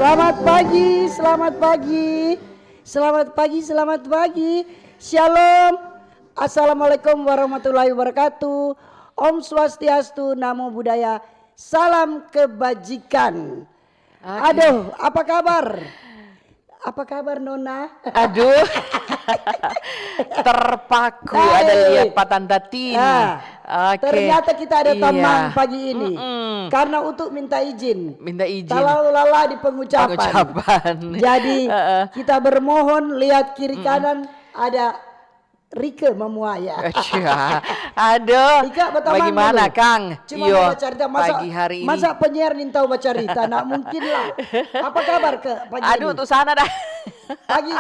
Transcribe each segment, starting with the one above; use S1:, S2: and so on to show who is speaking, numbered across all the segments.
S1: Selamat pagi, selamat pagi, selamat pagi, selamat pagi. Shalom, assalamualaikum warahmatullahi wabarakatuh. Om Swastiastu, Namo Buddhaya, salam kebajikan. Aduh, apa kabar? Apa kabar Nona?
S2: Aduh, terpaku ada lihat Pak Tanta Tin.
S1: Ternyata kita ada teman pagi ini. Karena untuk minta izin. Kalau lala di pengucapan. Jadi kita bermohon lihat kiri kanan ada Rike Memuaya.
S2: Aduh, bagaimana dulu. Kang?
S1: Cuma baca cerita
S2: pagi hari ini.
S1: Masa penyiar nih tahu baca cerita? Nah mungkin lah. Apa kabar ke pagi ini?
S2: Tuh sana dah.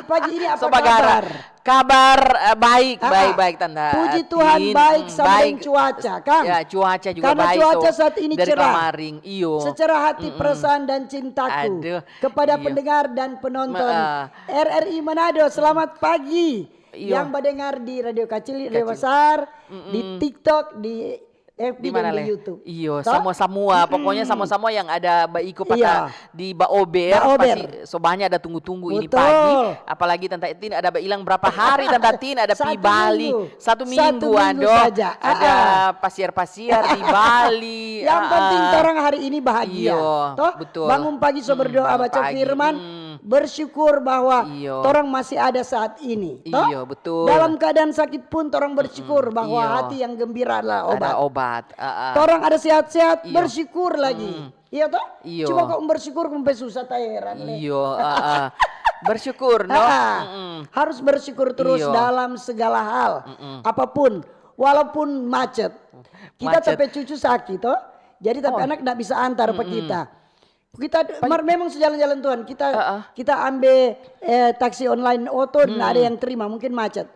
S1: Pagi ini apa kabar?
S2: Kabar baik Tanda.
S1: Puji Tuhan baik sama cuaca, Kang.
S2: Ya, cuaca juga
S1: karena
S2: baik.
S1: Karena cuaca saat ini
S2: dari
S1: cerah.
S2: Kamaring, iyo.
S1: Secara hati, perasaan dan cintaku kepada pendengar dan penonton RRI Manado. Selamat pagi. Yang mendengar di radio kecil, radio besar, di TikTok, di FB dan di YouTube.
S2: Iyo, semua pokoknya sama-sama yang ada Baiko Pata di Baober. Pasti sobannya ada tunggu-tunggu ini pagi. Apalagi Tante Tin ada hilang berapa hari Tante Tin ada di Bali. Satu minggu saja. Ada pasir-pasir di Bali.
S1: Yang penting orang hari ini bahagia. Toh?
S2: Betul.
S1: Bangun pagi berdoa baca firman. Bersyukur bahwa orang masih ada saat ini.
S2: Iya, betul.
S1: Dalam keadaan sakit pun orang bersyukur bahwa hati yang gembira adalah obat.
S2: Ada obat.
S1: Orang ada sehat-sehat bersyukur lagi. Iya toh?
S2: Iyo.
S1: Coba kau bersyukur sampai susah heran.
S2: Iya, bersyukur
S1: harus bersyukur terus dalam segala hal. Apapun, walaupun macet. Kita tapi cucu sakit toh. Jadi tapi anak tidak bisa antar ke kita. Kita memang sejalan-jalan Tuhan. Kita ambil taksi online auto dan ada yang terima mungkin macet.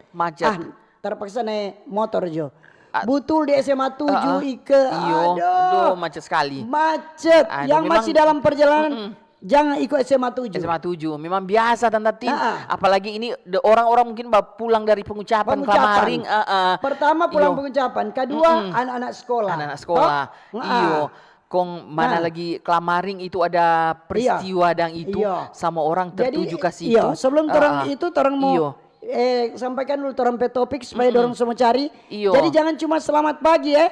S1: Terpaksa naik motor Jo. Betul di SMA 7 Ike.
S2: Aduh, macet sekali.
S1: Macet. Yang masih dalam perjalanan jangan ikut SMA 7.
S2: SMA 7 memang biasa Tante Tin. Apalagi ini orang-orang mungkin pulang dari pengucapan. Kamaring.
S1: Pertama pulang pengucapan, kedua anak-anak sekolah.
S2: Anak-anak sekolah. Iyo. Kong mana lagi Klamaring itu ada peristiwa dan itu sama orang tertuju ke situ.
S1: Iya, sebelum orang itu orang mau sampaikan dulu orang pe topik supaya orang semua cari. Jadi jangan cuma selamat pagi ya.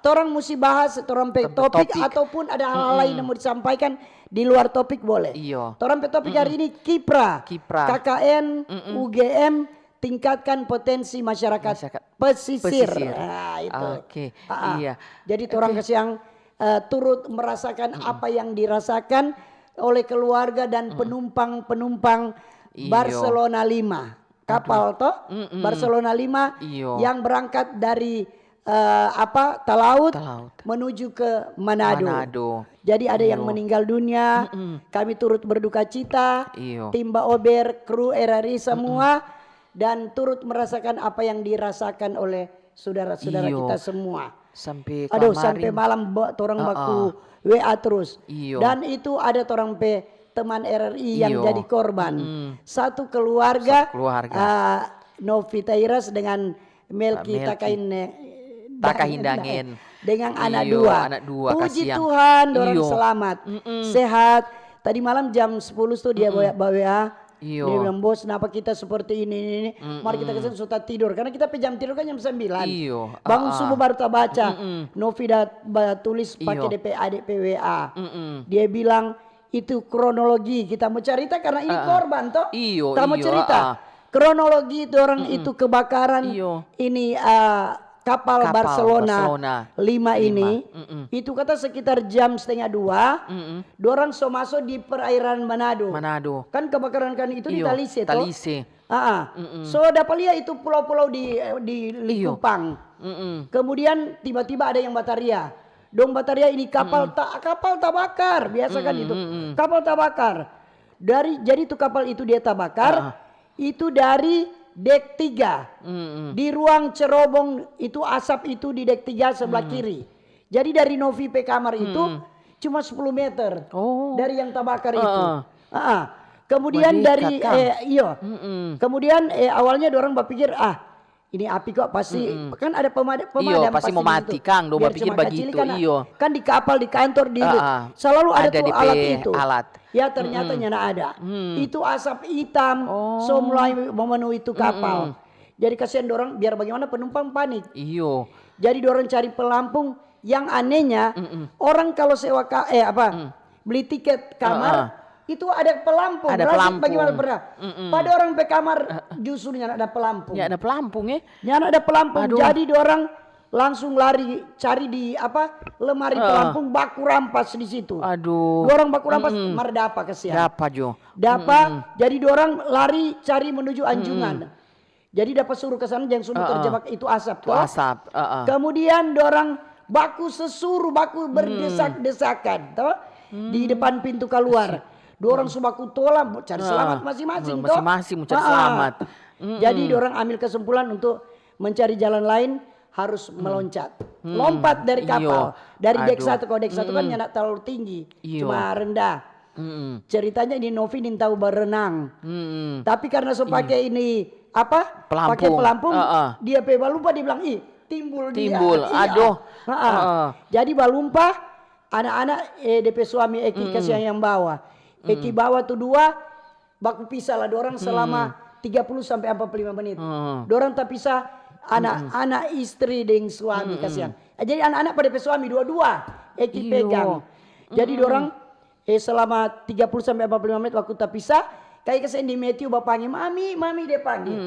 S1: Orang mesti bahas orang pe topik ataupun ada hal lain yang mau disampaikan di luar topik boleh. Orang pe topik hari ini Kipra. KKN UGM tingkatkan potensi masyarakat pesisir. Nah, itu.
S2: Iya.
S1: Jadi orang yang turut merasakan apa yang dirasakan oleh keluarga dan penumpang-penumpang Barcelona 5 kapal toh Barcelona 5 yang berangkat dari Talaut menuju ke Manado. Jadi ada yang meninggal dunia. Kami turut berduka cita. Tim Baober, kru RRI semua dan turut merasakan apa yang dirasakan oleh saudara-saudara kita semua. Sampai malam orang baku WA terus. Dan itu ada orang teman RRI yang jadi korban. Satu keluarga. Novita Iras dengan Melki Takahindangin dengan anak dua. Puji Tuhan orang selamat sehat. Tadi malam jam 10 tuh dia bawa dia bilang bos kenapa kita seperti ini. Mari kita kesana sudah tidur. Karena kita jam tidur kan jam 9. Bangun subuh baru tak baca. Novi dah tulis pakai DPWA. Dia bilang itu kronologi. Kita mau cerita karena ini korban toh. Kita mau cerita. Kronologi itu orang itu kebakaran. Ini kapal Barcelona 5 ini. Itu kata sekitar jam 1:30. Dorang masuk di perairan Manado. Kan kebakaran kan itu di Talise toh. So dapat lihat itu pulau-pulau di Likupang. Kemudian tiba-tiba ada yang Bataria. Bataria ini kapal tak bakar. Biasa kan itu. Kapal tak bakar. Jadi itu kapal itu dia tak bakar. Itu dari dek 3 di ruang cerobong itu asap itu di dek 3 sebelah kiri. Jadi dari Novi pe kamar itu cuma 10 meter dari yang terbakar itu. Kemudian dari kemudian awalnya orang berpikir ini api kok pasti kan ada pemadam
S2: pasti mau mati Kang, dong pikir begitu.
S1: Kan di kapal, di kantor, di selalu ada tuh alat itu. Ya ternyata nyana ada. Itu asap hitam, so mulai memenuhi itu kapal. Jadi kasihan dorang, biar bagaimana penumpang panik.
S2: Iyo.
S1: Jadi dorang cari pelampung. Yang anehnya orang kalau sewa beli tiket kamar. Itu ada pelampung.
S2: Ada pelampung.
S1: Bagaimana pernah? Pada orang pe kamar justru nyana ada pelampung.
S2: Ya ada pelampung ya.
S1: Nyana ada pelampung. Aduh. Jadi orang langsung lari cari di lemari pelampung, baku rampas di situ.
S2: Aduh.
S1: Orang baku rampas merdapa kesian.
S2: Dapa Jo.
S1: Dapa. Jadi orang lari cari menuju Anjungan. Jadi dapat suruh ke sana jangan suruh terjebak itu asap.
S2: Itu asap.
S1: Kemudian orang baku berdesak-desakan toh di depan pintu keluar. Dorang subaku tolak cari selamat masing-masing toh.
S2: Masing-masing mencari selamat.
S1: Jadi dorang ambil kesimpulan untuk mencari jalan lain harus meloncat. Lompat dari kapal. Dari dek 1 ke dek 1 kan nggak terlalu tinggi. Cuma rendah. Ceritanya ini Novi ini tahu berenang. Tapi karena pakai ini pakai pelampung, dia lupa dia bilang timbul dia.
S2: Aduh.
S1: Jadi balumpa anak-anak DP suami Eki kasih yang bawa. Eki bawa tuh 2 baku pisah lah dorang selama 30 sampai 45 menit. Dorang tak pisah anak istri dengan suami kasihan. Jadi anak-anak pada suami dua-dua Eki pegang. Jadi dorang selama 30 sampai 45 menit waktu tak pisah. Kayak kasihan di Matthew bapaknya mami dia panggil.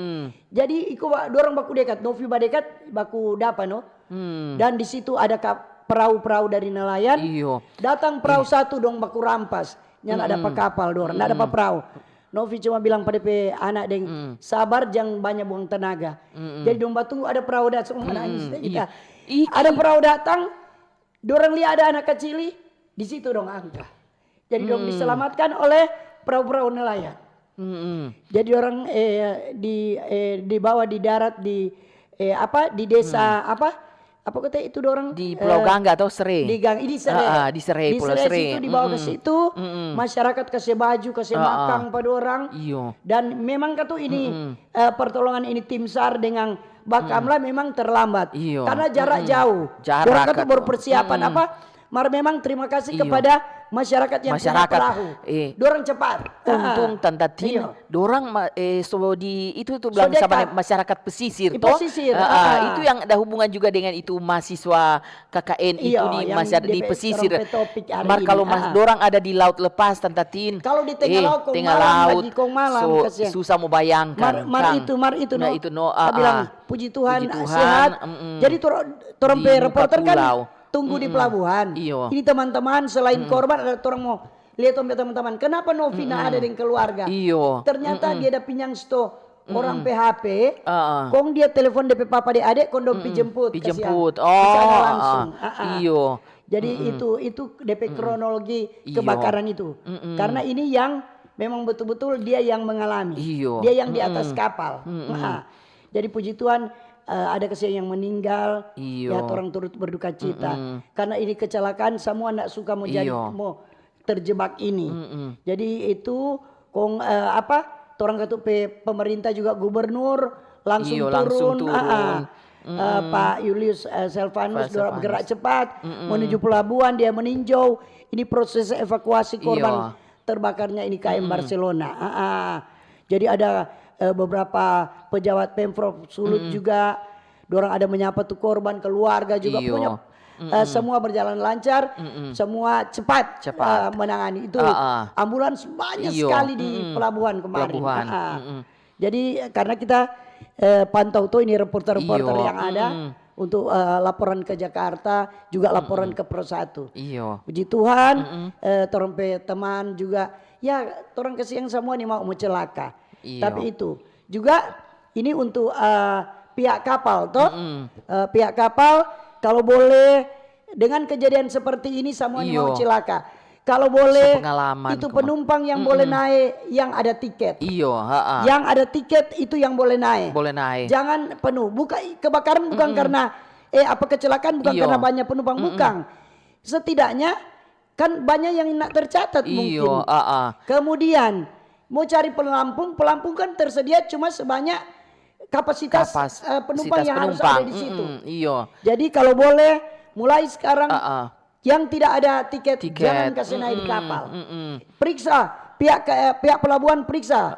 S1: Jadi dorang baku dekat, Novi dekat baku dapa no. Dan di situ ada perahu-perahu dari nelayan. Datang perahu satu dong baku rampas. Yang ada kapal dorang, ada perahu. Novi cuma bilang pada anak deng sabar jangan banyak buang tenaga. Jadi dong tunggu ada perahu datang semua nangis kita. Ada perahu datang, dorang lihat ada anak kecil di situ dong angkat. Jadi dong diselamatkan oleh perahu-perahu nelayan. Jadi orang dibawa di darat di desa apa kata itu dorang
S2: di Pulau Gangga atau Sere.
S1: Di Sere.
S2: Di Sere, Pulau Sere.
S1: Itu dibawa ke situ, masyarakat kasih baju, kasih makan pada orang. Dan memang kata ini pertolongan ini tim SAR dengan Bakamla memang terlambat karena jarak jauh. Orang kata baru persiapan memang terima kasih kepada masyarakat yang punya perahu. Dorang cepat.
S2: Untung Tante Tin, dorang itu tuh bilang sama masyarakat pesisir toh. Itu yang ada hubungan juga dengan itu mahasiswa KKN itu di pesisir. Kalau dorang ada di laut lepas Tante Tin.
S1: Kalau di tengah laut,
S2: susah mau bayangkan.
S1: Mar itu bilang puji Tuhan sehat. Jadi torang reporter kan tunggu di pelabuhan. Ini teman-teman selain korban ada orang mau lihat teman-teman. Kenapa Novina ada dengan keluarga? Ternyata dia ada pinjang orang PHP. Kong dia telepon DP papa adik kong dong dijemput. Langsung. Jadi itu DP kronologi kebakaran itu. Karena ini yang memang betul-betul dia yang mengalami. Dia yang di atas kapal. Jadi puji Tuhan. Ada kesian yang meninggal, ya orang turut berduka cita. Karena ini kecelakaan, semua nak suka mau mau terjebak ini. Jadi itu orang ketuk pemerintah juga gubernur langsung turun. Pak Julius Selvanus bergerak cepat menuju pelabuhan, dia meninjau ini proses evakuasi korban terbakarnya ini KM Barcelona. Jadi ada beberapa pejabat Pemprov Sulut juga, dorang ada menyapa tuh korban, keluarga juga punya semua berjalan lancar, semua cepat menangani itu. Ambulans banyak sekali di pelabuhan kemarin. Jadi karena kita pantau tuh ini reporter-reporter yang ada untuk laporan ke Jakarta, juga laporan ke Pro 1. Puji Tuhan, teman juga, ya orang kesiang semua nih mau celaka. Tapi itu juga ini untuk pihak kapal toh. Pihak kapal kalau boleh dengan kejadian seperti ini semuanya mau celaka. Kalau boleh itu penumpang yang boleh naik yang ada tiket. Yang ada tiket itu yang boleh naik. Jangan penuh. Kebakaran bukan karena kecelakaan bukan karena banyak penumpang, bukan. Setidaknya kan banyak yang nak tercatat mungkin. Kemudian mau cari pelampung kan tersedia cuma sebanyak kapasitas penumpang yang harus ada di situ.
S2: Iya.
S1: Jadi kalau boleh mulai sekarang yang tidak ada tiket. Jangan kasih naik di kapal. Periksa pihak pelabuhan periksa.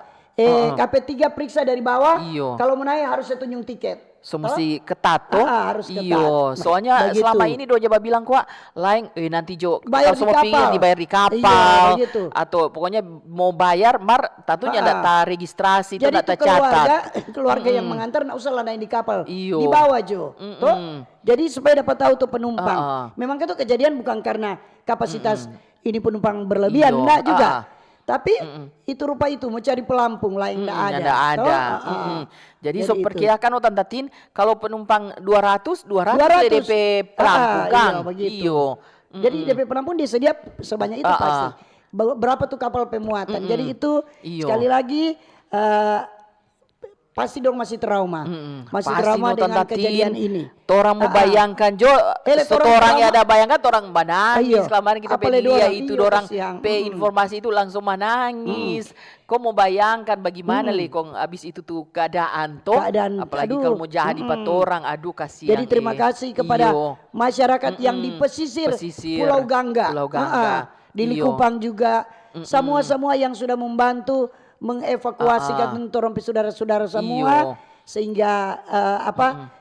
S1: KP3 periksa dari bawah. Kalau mau naik harus tunjuk tiket.
S2: So mesti ketat toh.
S1: Harus ketat.
S2: Iyo, soalnya
S1: begitu.
S2: Selama ini doja bilang kuat lain nanti jo
S1: bayar
S2: kalau semua pinggir dibayar di kapal.
S1: Iya,
S2: atau pokoknya mau bayar tentunya enggak registrasi itu enggak tercatat.
S1: Keluarga yang mengantar enggak usah lah naik di kapal.
S2: Iyo.
S1: Di bawah jo. Toh? Jadi supaya dapat tahu tuh penumpang. Memang itu kejadian bukan karena kapasitas ini penumpang berlebihan, enggak juga. Tapi itu rupa itu mau cari pelampung lain enggak ada.
S2: Jadi perkirakan Tante Tin kalau penumpang 200 DP pelampung kan.
S1: Iyo. Jadi DP pelampung disedia sebanyak itu pasti. Berapa tuh kapal pemuatan. Jadi itu sekali lagi pasti dong masih trauma. Masih pasti trauma dengan kejadian ini.
S2: Orang mau bayangkan jo, seorang yang ada bayangkan orang menangis. Kemarin kita pedia itu orang informasi itu langsung menangis. Kok mau bayangkan bagaimana kong abis itu tuh keadaan toh. Apalagi kalau mau jadi orang, aduh kasihan.
S1: Jadi terima kasih kepada masyarakat yang di pesisir Pulau Gangga. Di Likupang juga. Semua yang sudah membantu mengevakuasikan torompi saudara-saudara semua sehingga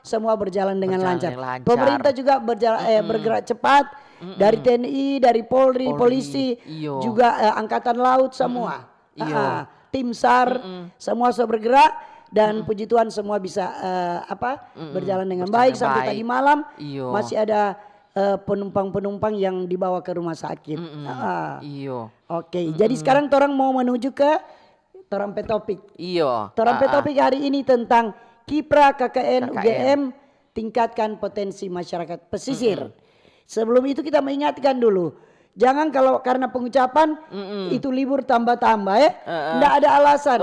S1: semua berjalan dengan lancar. Pemerintah juga bergerak cepat dari TNI, dari Polri, polisi, juga angkatan laut semua. Tim SAR semua sudah bergerak dan puji Tuhan semua bisa berjalan dengan baik sampai tadi malam masih ada penumpang-penumpang yang dibawa ke rumah sakit. Oke, jadi sekarang orang mau menuju ke Torampe topik. Torampe topik hari ini tentang Kiprah KKN UGM tingkatkan potensi masyarakat pesisir. Sebelum itu kita mengingatkan dulu. Jangan kalau karena pengucapan itu libur tambah-tambah ya. Nggak ada alasan.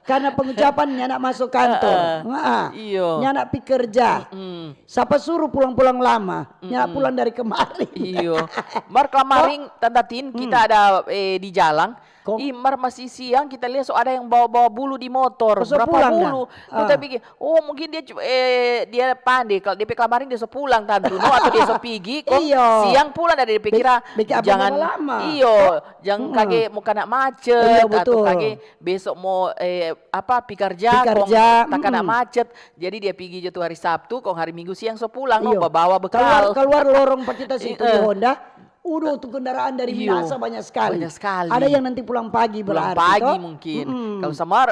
S1: Karena pengucapan nyanak masuk kantor. Nyanak pi kerja. Siapa suruh pulang-pulang lama. Nyanak pulang dari kemarin.
S2: Mar kemarin Tante Tin kita ada di jalan. Imar masih siang kita lihat ada yang bawa bulu di motor. Berapa bulu? Kita pikir, mungkin dia pandai. Kalau DP kemarin dia pulang tantu atau dia pergi. Siang pulang dari DP kira jangan jangan kage mau kena macet atau kage besok mau pi kerja tak kena macet. Jadi dia pergi jatuh hari Sabtu, kok hari Minggu siang pulang bawa bekal.
S1: Keluar lorong Pak kita situ di Honda. Udah tuh kendaraan dari Minasa banyak sekali. Ada yang nanti pulang pagi berarti.
S2: Pulang pagi mungkin.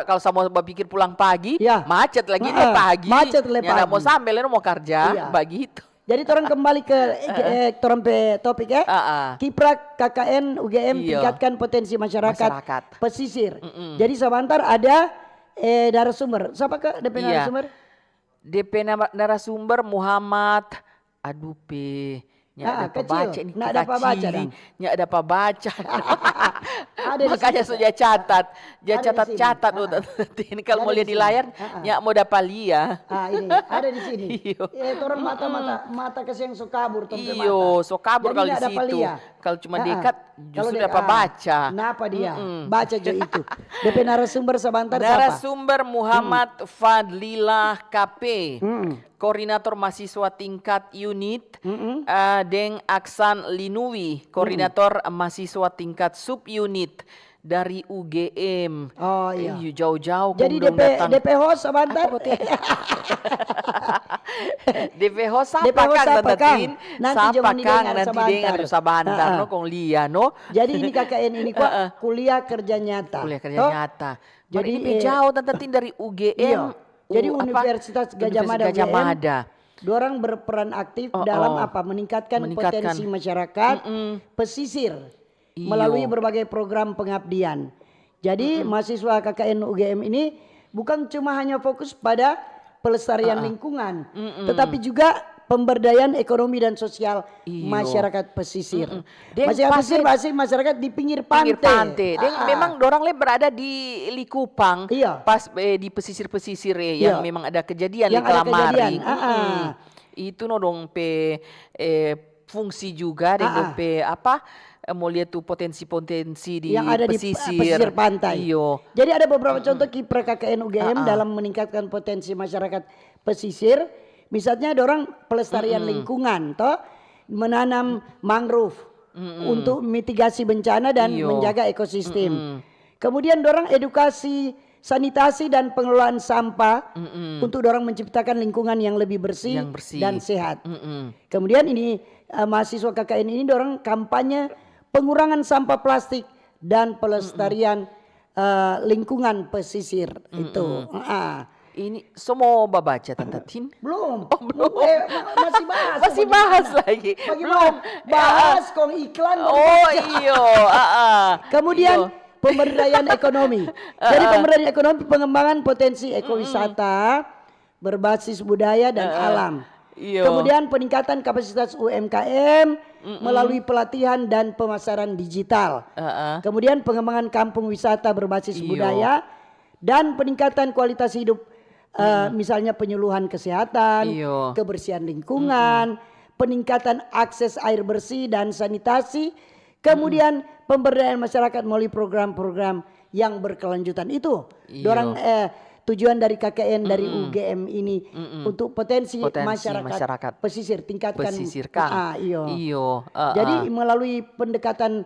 S2: Kalau sama berpikir pulang pagi, macet lagi pagi.
S1: Macet pagi.
S2: Mau sampai mau kerja, begitu.
S1: Jadi orang kembali ke Torampe topik ya. Kiprah KKN UGM tingkatkan potensi masyarakat pesisir. Jadi sebentar ada narasumber. Siapa ke DP narasumber?
S2: DP narasumber Muhammad Nggak ada apa baca makanya sudah catat ini kalau mau lihat di layar mau dapat lihat
S1: ini ada di sini orang mata kasih yang kabur
S2: kalau di situ kalau cuma dekat justru dapat baca
S1: kenapa dia baca jo itu DP narasumber sebentar
S2: narasumber Muhammad Fadlilah KP Koordinator Mahasiswa Tingkat Unit, Deng Aksan Linuwi, Koordinator Mahasiswa Tingkat Subunit dari UGM.
S1: Oh iya.
S2: Jauh-jauh.
S1: Jadi DP host sebentar.
S2: DP host siapa Kang?
S1: Nanti
S2: Deng ada sabantar no kong lia no.
S1: Jadi ini KKN ini kok kuliah kerja nyata.
S2: Jadi jauh Tante Tin dari UGM.
S1: Jadi Universitas Gajah Mada. Dorang berperan aktif dalam meningkatkan potensi masyarakat pesisir melalui berbagai program pengabdian. Jadi mahasiswa KKN UGM ini bukan cuma hanya fokus pada pelestarian lingkungan, tetapi juga pemberdayaan ekonomi dan sosial masyarakat pesisir. Masyarakat di pinggir pantai.
S2: Memang dorang berada di Likupang, pas di pesisir-pesisir yang memang ada kejadian di Kelamari. Itu dong fungsi juga dengan mau lihat tuh potensi-potensi di
S1: yang ada
S2: pesisir.
S1: Di pesisir pantai.
S2: Iyo.
S1: Jadi ada beberapa contoh kiprah KKN UGM dalam meningkatkan potensi masyarakat pesisir. Misalnya ada orang pelestarian lingkungan, toh menanam mangrove untuk mitigasi bencana dan menjaga ekosistem. Kemudian dorang edukasi sanitasi dan pengelolaan sampah untuk dorang menciptakan lingkungan yang lebih bersih, dan sehat. Kemudian ini mahasiswa KKN ini dorang kampanye pengurangan sampah plastik dan pelestarian lingkungan pesisir itu.
S2: Ini semua baca Tante Tin?
S1: Belum.
S2: Oh, belum.
S1: Masih bahas.
S2: Masih bahas lagi.
S1: Belum. Bahas kong iklan.
S2: Oh iyo.
S1: Kemudian pemberdayaan ekonomi. Jadi pemberdayaan ekonomi pengembangan potensi ekowisata berbasis budaya dan alam. Kemudian peningkatan kapasitas UMKM melalui pelatihan dan pemasaran digital. Kemudian pengembangan kampung wisata berbasis budaya dan peningkatan kualitas hidup, misalnya penyuluhan kesehatan, kebersihan lingkungan, peningkatan akses air bersih dan sanitasi. Kemudian pemberdayaan masyarakat melalui program-program yang berkelanjutan itu. Dorang tujuan dari KKN dari UGM ini untuk potensi masyarakat pesisir tingkatkan. Jadi melalui pendekatan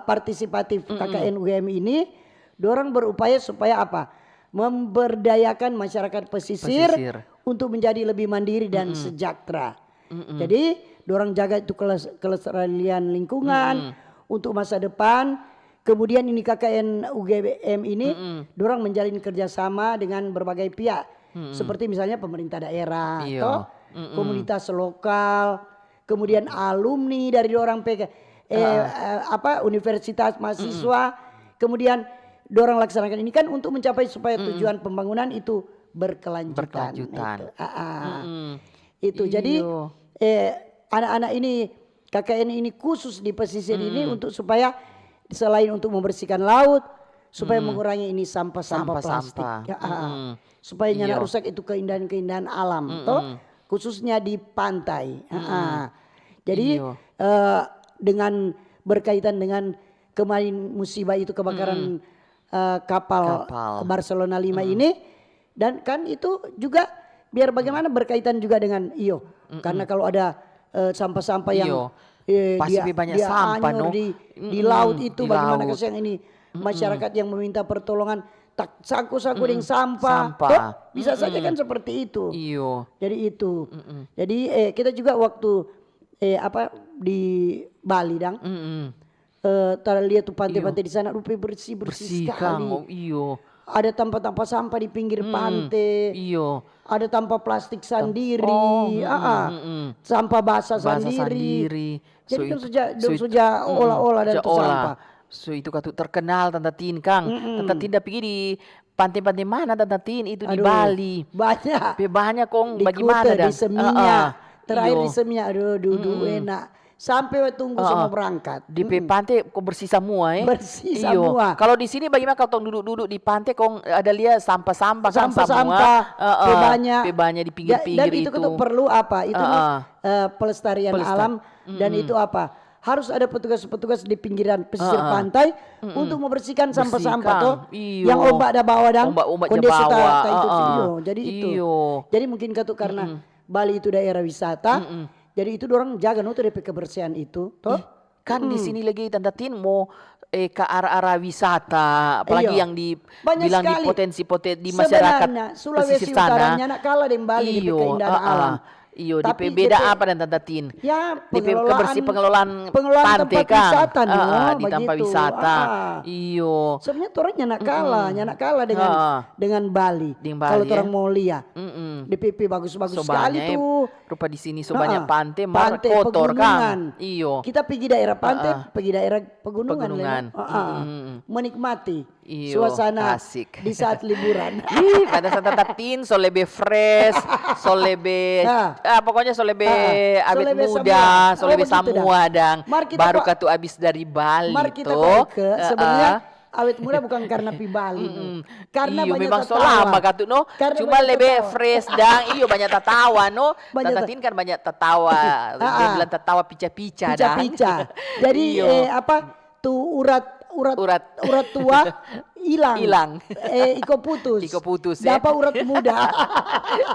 S1: partisipatif KKN UGM ini, dorang berupaya supaya apa? Memberdayakan masyarakat pesisir untuk menjadi lebih mandiri dan sejahtera. Jadi dorang jaga itu kelestarian lingkungan untuk masa depan. Kemudian ini KKN UGM ini dorang menjalin kerjasama dengan berbagai pihak, seperti misalnya pemerintah daerah, komunitas lokal, kemudian alumni dari dorang universitas mahasiswa, kemudian dorang laksanakan ini kan untuk mencapai supaya tujuan pembangunan itu berkelanjutan. Itu jadi anak-anak ini KKN ini khusus di pesisir ini untuk supaya selain untuk membersihkan laut, supaya mengurangi ini sampah-sampah plastik, supaya nyana rusak itu keindahan-keindahan alam, khususnya di pantai. Jadi dengan berkaitan dengan kemarin musibah itu kebakaran kapal Barcelona 5 ini, dan kan itu juga biar bagaimana berkaitan juga dengan karena kalau ada sampah-sampah yang
S2: pasti banyak sampah
S1: di laut itu, bagaimana kesian ini masyarakat yang meminta pertolongan tak saku-saku dengan sampah. Bisa saja kan seperti itu. Jadi itu. Jadi kita juga waktu di Bali lihat tuh pantai-pantai di sana rupa bersih sekali. Ada tanpa sampah di pinggir pantai. Ada tanpa plastik sendiri. Sampah basah sendiri. Jadi kan sejak olah dan sampah.
S2: So itu katut terkenal Tante Tin Kang. Tante Tin dah pergi di pantai-pantai mana Tante Tin itu di Bali? Banyak kong bagaimana
S1: di Seminyak. Terakhir di Seminyak duduk enak. Sampai tunggu semua berangkat.
S2: Di pantai kok bersih semua
S1: Bersih semua.
S2: Kalau di sini bagaimana kalau duduk-duduk di pantai kok ada lihat sampah-sampah banyak di pinggir-pinggir
S1: dan itu perlu apa? Itu pelestarian alam dan itu apa? Harus ada petugas-petugas di pinggiran pesisir pantai untuk membersihkan sampah-sampah tuh yang ombak dah bawa dan kondisi jadi itu. Jadi mungkin karena Bali itu daerah wisata. Jadi itu orang jaga tuh dari kebersihan itu, toh.
S2: Kan di sini lagi Tante Tin mau ke arah-arah wisata, apalagi yang dibilang di potensi-potensi di masyarakat
S1: Sulawesi Utaranya nak kalah dengan Bali di keindahan alam.
S2: DP beda apa dan Tante Tin?
S1: Ya,
S2: pengelolaan pantai kan. Di tempat wisata.
S1: Sebenarnya orangnya nak kalah dengan Bali. Kalau orang mau lihat. DPP bagus-bagus sekali tuh.
S2: Rupa di sini banyak pantai kotor kan.
S1: Kita pergi daerah pantai, pergi daerah pegunungan. Menikmati suasana asik di saat liburan.
S2: Pada saat Tante Tin so lebih fresh, so lebih pokoknya so lebih awet muda, so lebih semua dan baru katu abis dari Bali.
S1: Mari kita sebenarnya awet muda bukan karena Pi Bali. Karena
S2: iyo,
S1: banyak
S2: memang
S1: tertawa.
S2: lama katu no.
S1: Karena
S2: Cuma lebih fresh dan iyo banyak tertawa no.
S1: Banyak
S2: Tatatin kan banyak tertawa. Dia bilang tertawa pica-pica dan.
S1: Pica-pica. Jadi tuh urat tua hilang. Iko putus. Dapat urat muda.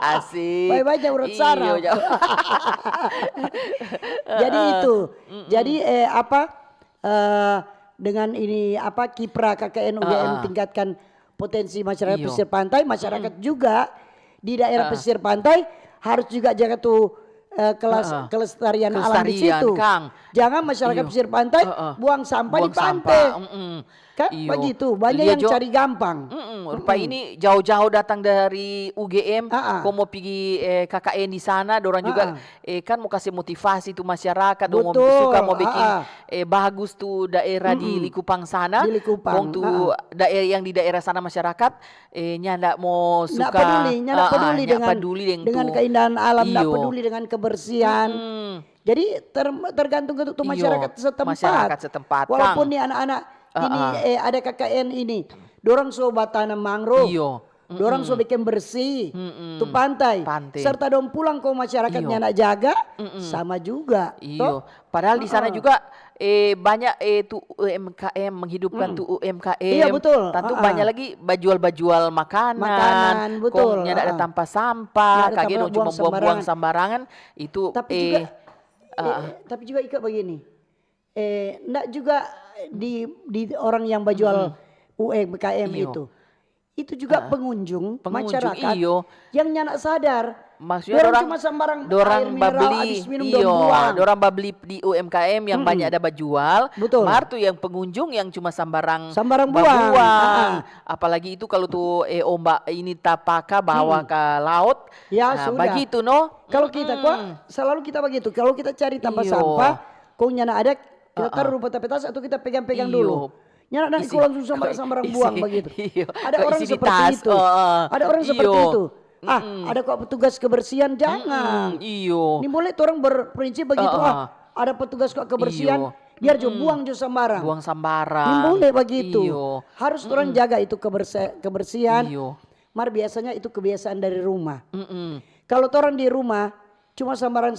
S2: Asik.
S1: Baik-baiknya urat saraf. Jadi itu. Jadi dengan ini kiprah KKN UGM tingkatkan potensi masyarakat pesisir pantai, masyarakat juga di daerah pesisir pantai harus juga jaga tuh kelestarian alam di situ. Kang. Jangan masyarakat pesisir pantai buang sampah di pantai. Kan begitu, banyak yang cari gampang.
S2: Rupa ini jauh-jauh datang dari UGM, kau mau pergi KKN di sana, dorang juga kan mau kasih motivasi tuh masyarakat, mau suka mau bikin bagus tuh daerah di Likupang sana.
S1: Di Likupang.
S2: Tuh daerah yang di daerah sana masyarakat ndak mau suka
S1: ndak peduli dengan keindahan alam, ndak peduli dengan kebersihan. Jadi tergantung ke masyarakat setempat. Walaupun nih anak-anak ini ada KKN ini, dorang sobat tanam mangrove, dorang so bikin bersih tuh pantai, serta dong pulang ke masyarakatnya nak jaga, sama juga.
S2: Padahal di sana juga banyak tuh UMKM menghidupkan tuh UMKM.
S1: Iya betul.
S2: Tentu banyak lagi bajual makanan,
S1: betul.
S2: Nggak ada tanpa sampah, kagak cuma buang sembarangan itu.
S1: Tapi juga ikat begini, ndak juga di orang yang berjual UMKM itu juga pengunjung masyarakat yang nyanak sadar.
S2: Maksudnya dorang
S1: cuma sembarang
S2: dorang
S1: babeli,
S2: dorang babeli di UMKM yang banyak ada bajual. Mar tuh yang pengunjung yang cuma sembarang buang. Apalagi itu kalau tuh ombak ini tapaka bawa ke laut.
S1: Ya sudah.
S2: Begitu no.
S1: Kalau kita selalu kita begitu. Kalau kita cari tanpa sampah, kok nyana ada kita taruh rupa petas atau kita pegang-pegang dulu. Nyana nak ikut langsung sembarang buang begitu. Ada orang seperti itu. Ada orang seperti itu. Ada kok petugas kebersihan, jangan. Ini boleh orang berprinsip begitu. Ada petugas kok kebersihan, biar jo buang jo sembarang.
S2: Buang sembarang.
S1: Ini boleh begitu. Harus orang jaga itu kebersihan. Mar biasanya itu kebiasaan dari rumah. Kalau orang di rumah cuma sembarang,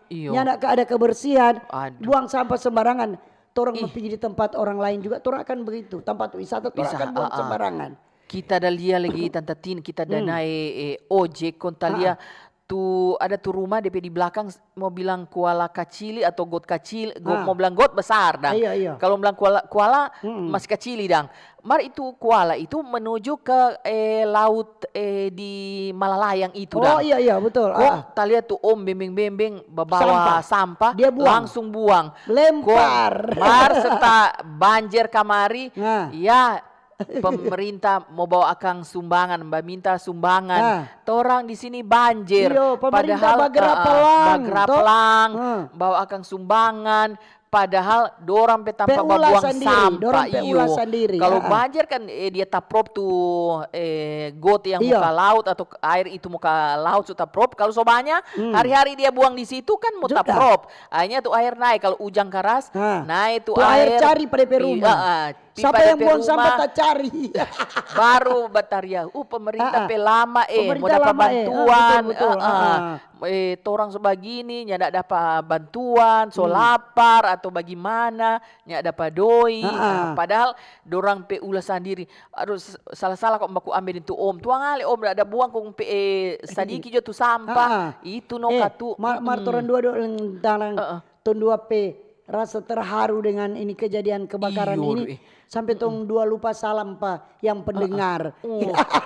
S1: nyanak ada kebersihan, buang sampah sembarangan. Orang mau pergi di tempat orang lain juga, orang akan begitu. Tempat wisata, orang akan buang sembarangan.
S2: Kita dah lihat lagi Tante Tin, kita dah naik ojek kontalia tuh ada tuh rumah DP di belakang mau bilang kuala kecil atau got kecil, mau bilang got besar dah. Kalau bilang kuala masih kecil dang. Mar itu kuala itu menuju ke laut di Malalayang itu dah.
S1: Iya betul.
S2: Kok kita lihat tuh om bembeng bawa sampah dia buang. Langsung buang.
S1: Lempar.
S2: Mar serta banjir kamari. Ya pemerintah mau bawa akang sumbangan, minta sumbangan. Torang di sini banjir.
S1: Padahal
S2: bagrapelang, bawa akang sumbangan. Padahal dorang tanpa buang sampah. Kalau banjir kan dia taprop tuh got yang muka laut atau air itu muka laut sudah taprop. Kalau sobanya hari-hari dia buang di situ kan mau taprop. Akhirnya tuh air naik. Kalau ujang keras naik tuh air
S1: cari pada rumah. Siapa yang buang sampah tak cari.
S2: Baru bataria. Pemerintah lama mau dapat bantuan. Torang sebagini nyak dapat bantuan, so lapar atau bagaimana, nyak dapat doi. Padahal dorang ulah sendiri. Aduh salah-salah kok mbak ambil itu om. Tuang ale om ada buang kong sadiki jo tu sampah. Itu no katu.
S1: Martoran dua ton 2P rasa terharu dengan ini kejadian kebakaran ini. Sampai tong dua lupa salam Pak yang pendengar.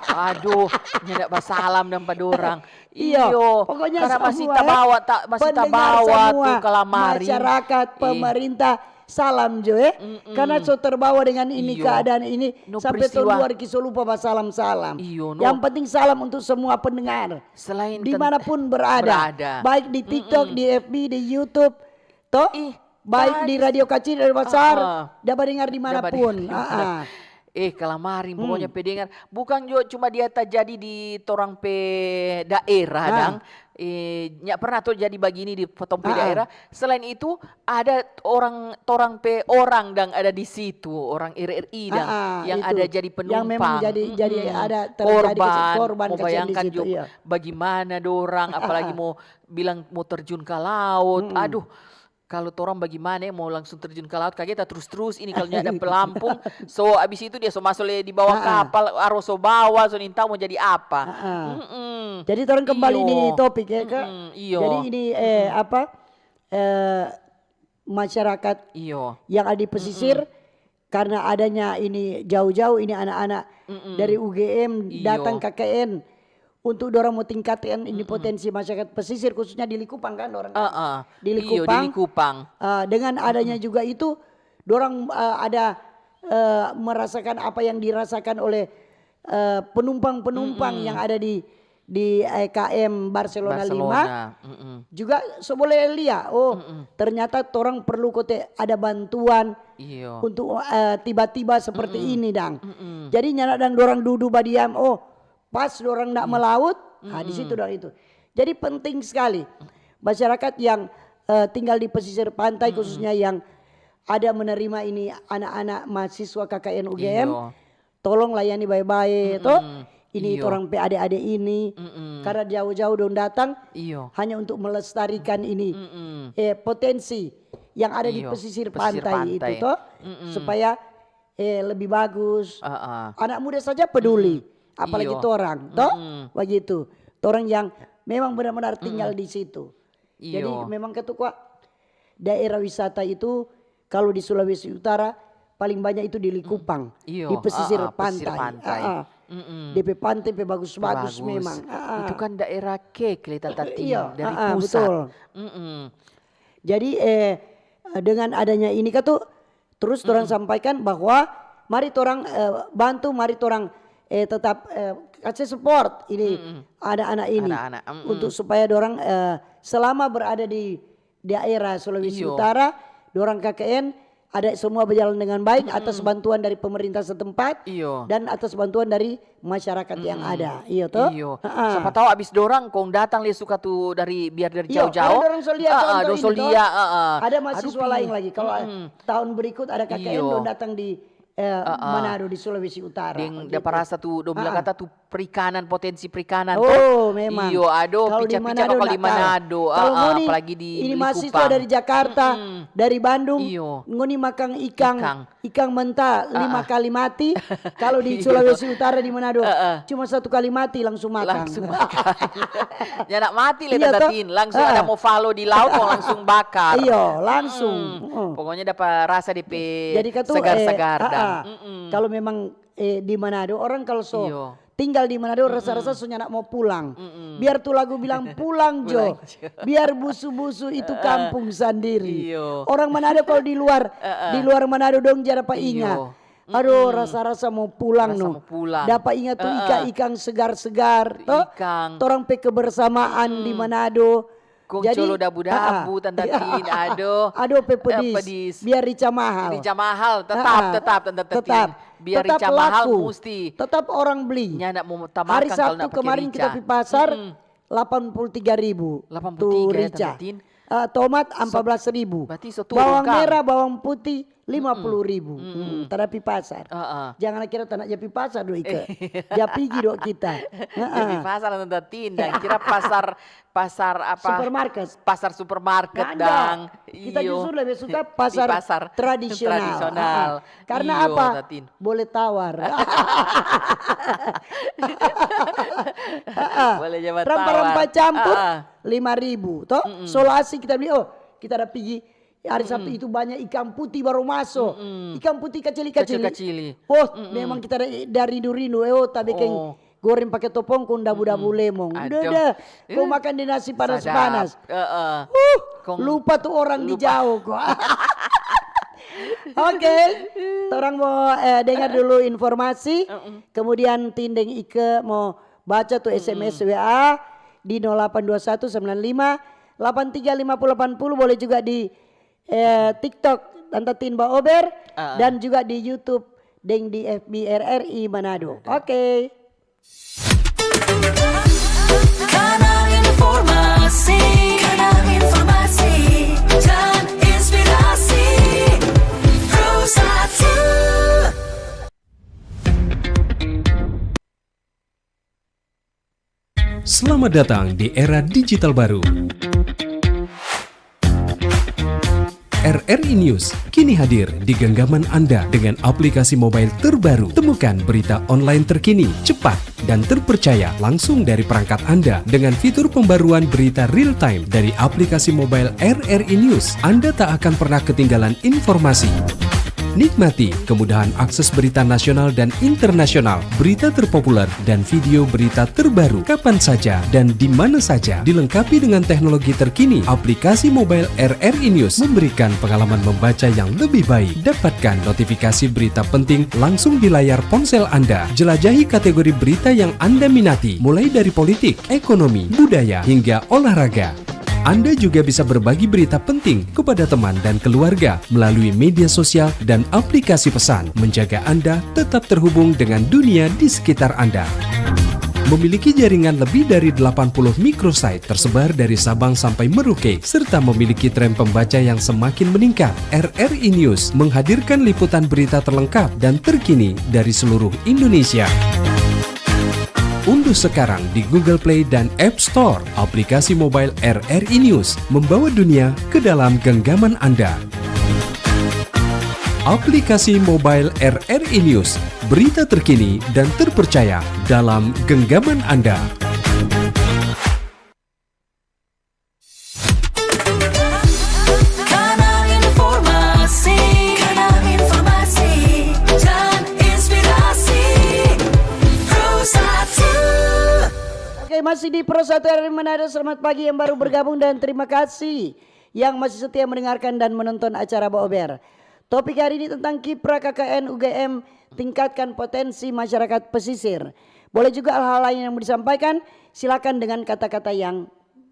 S2: Aduh, nyak salam dan padorang.
S1: Pokoknya
S2: karena
S1: semua
S2: masih tabawa tuh kelamari.
S1: Masyarakat, pemerintah salam jo karena so terbawa dengan ini keadaan ini sampai tahun 2000 so lupa salam. Yang penting salam untuk semua pendengar.
S2: Selain
S1: dimanapun berada. Baik di TikTok, di FB, di YouTube. Baik di radio kecil, dari besar, dapat dengar dimanapun.
S2: Kalamaring pokoknya pedengar. Bukan juga cuma dia terjadi di torang pe daerah dang. Nyak pernah tuh jadi begini di potong pe daerah. Selain itu ada torang pe orang dang ada di situ, orang RRI dang yang
S1: itu.
S2: ada jadi penumpang.
S1: Yang memang jadi ada
S2: korban mau bayangkan
S1: di situ,
S2: juga bagaimana dorang apalagi mau bilang mau terjun ke laut. Aduh, kalau torang bagaimana mau langsung terjun ke laut kaget terus ini kalau ada pelampung so abis itu dia so masuk di bawah kapal arus so bawa so nintau mau jadi apa.
S1: Jadi torang kembali di topik ya Kak. Jadi ini masyarakat yang ada di pesisir karena adanya ini jauh-jauh ini anak-anak dari UGM datang KKN untuk dorang mau tingkatkan ini potensi masyarakat pesisir khususnya di Likupang kan dorang di Likupang. Dengan adanya juga itu dorang ada merasakan apa yang dirasakan oleh penumpang-penumpang yang ada di KM Barcelona 5 juga boleh lihat ternyata orang perlu ada bantuan untuk tiba-tiba seperti ini dang. Jadi nyana dang dorang duduk badiam pas dorang nak melaut, di situ dong itu. Jadi penting sekali masyarakat yang tinggal di pesisir pantai khususnya yang ada menerima ini anak-anak mahasiswa KKN UGM, tolong layani baik-baik toh. Ini orang adik-adik ini karena jauh-jauh dong datang hanya untuk melestarikan ini potensi yang ada di pesisir pantai itu toh supaya lebih bagus. Anak muda saja peduli. Apalagi torang, toh begitu. Torang yang memang benar-benar tinggal di situ. Jadi memang ketua daerah wisata itu kalau di Sulawesi Utara paling banyak itu di Likupang, di pesisir pantai. DP pantai bagus-bagus memang.
S2: Itu kan daerah kelihatan dari pusat.
S1: Betul. Jadi dengan adanya ini terus torang sampaikan bahwa mari torang bantu, mari torang tetap kasih support ini anak-anak ini untuk supaya dorang selama berada di daerah Sulawesi Utara, dorang KKN ada semua berjalan dengan baik atas bantuan dari pemerintah setempat dan atas bantuan dari masyarakat yang ada.
S2: Siapa tahu abis dorang kong datang li suka tuh dari jauh-jauh.
S1: Dorang solia ada mahasiswa lain lagi. Kalau tahun berikut ada KKN dong datang di Manado di Sulawesi Utara.
S2: Yang dapat rasa tuh, bilang kata tuh perikanan, potensi perikanan.
S1: Memang.
S2: Kalau di Manado.
S1: Kalau
S2: apalagi di
S1: ini mahasiswa dari Jakarta, dari Bandung, ngoni makan ikan mentah 5 kali mati. Kalau di Sulawesi Utara di Manado cuma 1 kali mati langsung makan.
S2: Ya nak mati tatin, langsung ada mau follow di laut langsung bakar.
S1: Langsung.
S2: Pokoknya dapat rasa DP segar-segar.
S1: Kalau memang di Manado orang kalau tinggal di Manado rasa-rasa nak mau pulang. Biar tuh lagu bilang pulang Jo. Biar busu-busu itu kampung sendiri. Orang Manado kalau di luar Manado dong jangan dapat ingat. Aduh rasa-rasa mau pulang Dapat ingat tuh ikan segar-segar. Orang pe kebersamaan di Manado.
S2: Kong colo dabu-dabu tanda tin
S1: aduh pedis. Biar rica mahal tetap tanda tin biar rica mahal mesti tetap orang beli. Hari Sabtu kemarin kita di pasar 83.000 tuh rica. Tomat 14.000. Bawang merah, bawang putih 50.000. Terapi pasar. Jangan kira tanah japi pasar do Ike. Japi gido kita.
S2: Japi pasar tanda tindak. Kira pasar apa? Pasar supermarket dang.
S1: Kita justru lebih suka pasar tradisional. Karena apa? Boleh tawar.
S2: Boleh jabat tawar.
S1: Rempah-rempah campur 5.000. Toh solasi kita beli kita ada pergi hari Sabtu itu banyak ikan putih baru masuk. Ikan putih kecil-kecil. Memang kita dari rindu tapi goreng pakai topong kau dabu-dabu lemong. Udah. Kau makan di nasi panas-panas. Lupa tuh orang di jauh kok. Oke, orang mau dengar dulu informasi. Kemudian Tindeng Ike mau baca tuh SMS WA di 082195 835080, boleh juga di TikTok Tante Tin Baober dan juga di YouTube deng di FB RRI Manado. Oke.
S3: Kanal informasi dan inspirasi Pro1.
S4: Selamat datang di era digital baru. RRI News kini hadir di genggaman Anda dengan aplikasi mobile terbaru. Temukan berita online terkini, cepat, dan terpercaya langsung dari perangkat Anda dengan fitur pembaruan berita real time dari aplikasi mobile RRI News. Anda tak akan pernah ketinggalan informasi. Nikmati kemudahan akses berita nasional dan internasional, berita terpopuler, dan video berita terbaru kapan saja dan di mana saja. Dilengkapi dengan teknologi terkini, aplikasi mobile RRI News memberikan pengalaman membaca yang lebih baik. Dapatkan notifikasi berita penting langsung di layar ponsel Anda. Jelajahi kategori berita yang Anda minati, mulai dari politik, ekonomi, budaya, hingga olahraga. Anda juga bisa berbagi berita penting kepada teman dan keluarga melalui media sosial dan aplikasi pesan, menjaga Anda tetap terhubung dengan dunia di sekitar Anda. Memiliki jaringan lebih dari 80 microsite tersebar dari Sabang sampai Merauke, serta memiliki tren pembaca yang semakin meningkat. RRI News menghadirkan liputan berita terlengkap dan terkini dari seluruh Indonesia. Unduh sekarang di Google Play dan App Store aplikasi mobile RRI News, membawa dunia ke dalam genggaman Anda. Aplikasi mobile RRI News, berita terkini dan terpercaya dalam genggaman Anda.
S3: Kanal informasi dan inspirasi Pro1.
S1: Oke, masih di Pro1 RRI Manado. Selamat pagi yang baru bergabung dan terima kasih yang masih setia mendengarkan dan menonton acara Bober. Topik hari ini tentang kiprah KKN UGM tingkatkan potensi masyarakat pesisir. Boleh juga hal-hal lain yang mau disampaikan, silakan dengan kata-kata yang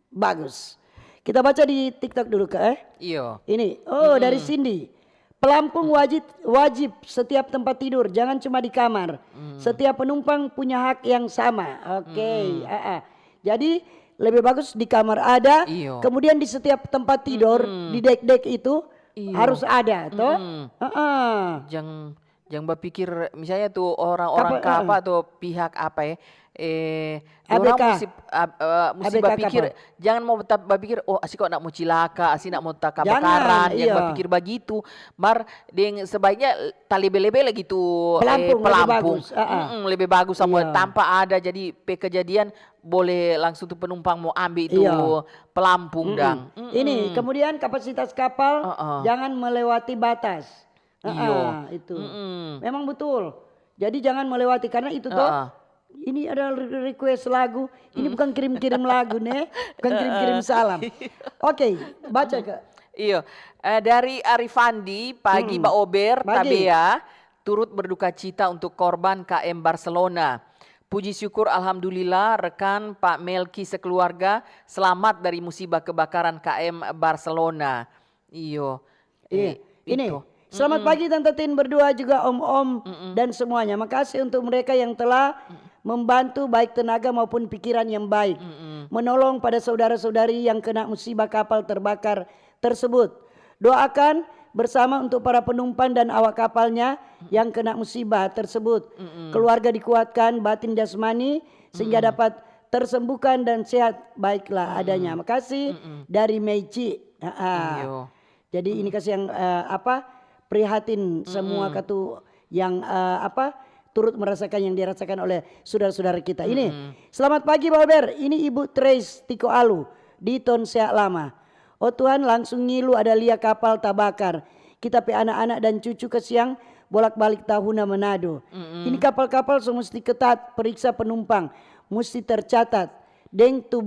S1: bagus. Kita baca di TikTok dulu
S2: Iya.
S1: Ini, dari Cindy. Pelampung wajib setiap tempat tidur, jangan cuma di kamar. Setiap penumpang punya hak yang sama. Oke. Jadi lebih bagus di kamar ada, kemudian di setiap tempat tidur di dek-dek itu harus ada, toh.
S2: Jangan berpikir misalnya tuh orang-orang apa atau pihak apa ya.
S1: ABK.
S2: Mesti berpikir, jangan mau berpikir asik kok nak mau cilaka, asik nak mau tak kebakaran, jangan berpikir begitu. Mar sebaiknya tali lebe lagi tuh pelampung. Lebih bagus sama tanpa ada jadi kejadian boleh langsung tuh penumpang mau ambil itu pelampung dan.
S1: Ini kemudian kapasitas kapal jangan melewati batas. Itu. Memang betul. Jadi jangan melewati karena itu toh. Ini ada request lagu. Ini bukan kirim-kirim lagu nih, bukan kirim-kirim salam. Oke, baca Kak.
S2: Iya, dari Arifandi pagi Mbak Ober Tabea turut berduka cita untuk korban KM Barcelona. Puji syukur alhamdulillah rekan Pak Melki sekeluarga selamat dari musibah kebakaran KM Barcelona. Iyo.
S1: Ini. Selamat pagi Tante Tin berdua juga Om dan semuanya. Makasih untuk mereka yang telah membantu baik tenaga maupun pikiran yang baik. Menolong pada saudara-saudari yang kena musibah kapal terbakar tersebut. Doakan bersama untuk para penumpang dan awak kapalnya yang kena musibah tersebut. Keluarga dikuatkan batin jasmani sehingga dapat tersembuhkan dan sehat baiklah adanya. Makasih dari Meici. Jadi ini kasih yang prihatin semua katu yang turut merasakan yang dirasakan oleh saudara-saudara kita. Ini selamat pagi Pak Ober. Ini Ibu Trace Tiko Alu di Tonsea Lama. Oh Tuhan langsung ngilu ada lihat kapal tabakar. Kita pe anak-anak dan cucu ke siang bolak-balik Tahuna Manado. Ini kapal-kapal mesti ketat periksa penumpang, mesti tercatat. Deng tu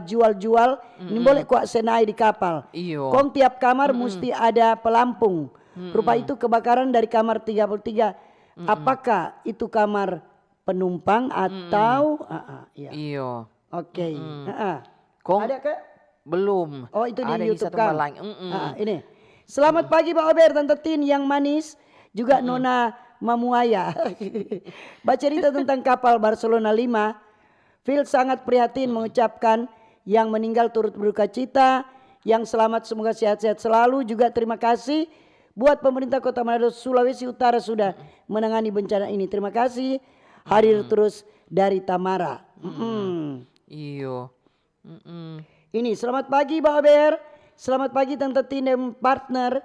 S1: jual-jual ini boleh kuat senai di kapal. Kong tiap kamar mesti ada pelampung. Rupa itu kebakaran dari kamar 33. Apakah itu kamar penumpang atau
S2: Iya.
S1: Oke.
S2: Kong
S1: Ada Kak?
S2: belum.
S1: Oh itu di
S2: ada
S1: YouTube
S2: di
S1: kan. Ini. Selamat pagi Pak Ober, Tante Tin yang manis, juga Nona Mamuaya. Baca cerita tentang kapal Barcelona 5. Phil sangat prihatin mengucapkan yang meninggal turut berduka cita, yang selamat semoga sehat-sehat selalu. Juga terima kasih buat pemerintah Kota Manado, Sulawesi Utara sudah menangani bencana ini. Terima kasih. Hadir terus dari Tamara.
S2: Iyo.
S1: Ini selamat pagi Pak Ober. Selamat pagi Tante Tin dan partner.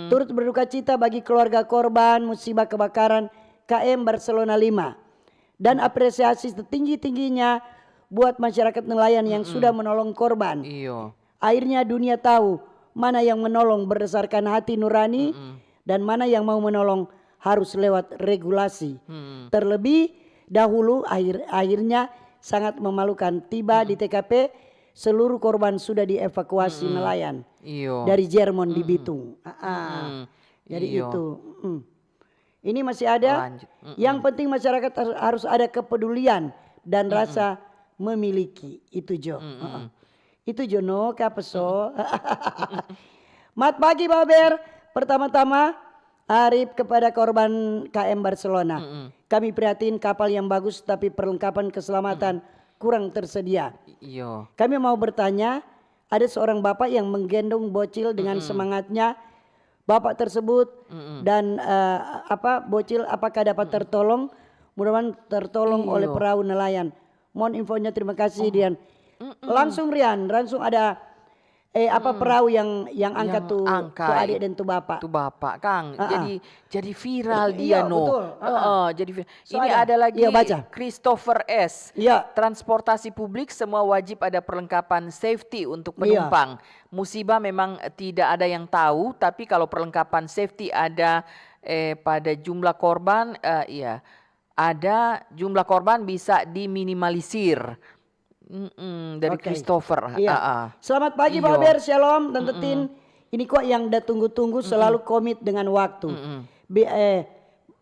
S1: Turut berduka cita bagi keluarga korban musibah kebakaran KM Barcelona 5. Dan apresiasi setinggi-tingginya buat masyarakat nelayan yang sudah menolong korban.
S2: Iyo.
S1: Akhirnya dunia tahu mana yang menolong berdasarkan hati nurani dan mana yang mau menolong harus lewat regulasi. Terlebih dahulu akhirnya sangat memalukan. Tiba di TKP seluruh korban sudah dievakuasi nelayan dari Jerman di Bitung. Jadi itu. Ini masih ada. Yang penting masyarakat harus ada kepedulian dan rasa memiliki. Itu Jo. Itu Jono kapeso. Mat pagi Pak Ber. Pertama-tama Arif kepada korban KM Barcelona. Kami prihatin kapal yang bagus tapi perlengkapan keselamatan kurang tersedia.
S2: Iyo.
S1: Kami mau bertanya, ada seorang bapak yang menggendong bocil dengan semangatnya. Bapak tersebut dan bocil apakah dapat tertolong? Mudah-mudahan tertolong oleh perahu nelayan. Mohon infonya, terima kasih Dian. Langsung ada perahu yang angkat tuh adik dan tuh bapak.
S2: Tuh bapak Kang. Jadi viral
S1: Iya,
S2: dia no.
S1: betul.
S2: Jadi
S1: So
S2: ini ada lagi
S1: baca.
S2: Christopher S.
S1: Iya.
S2: Transportasi publik semua wajib ada perlengkapan safety untuk penumpang. Musibah memang tidak ada yang tahu, tapi kalau perlengkapan safety ada pada jumlah korban ada jumlah korban bisa diminimalisir. Dari Christopher.
S1: Iya. Selamat pagi Pak Ber, shalom Tante Tin. Ini kok yang udah tunggu-tunggu selalu komit dengan waktu.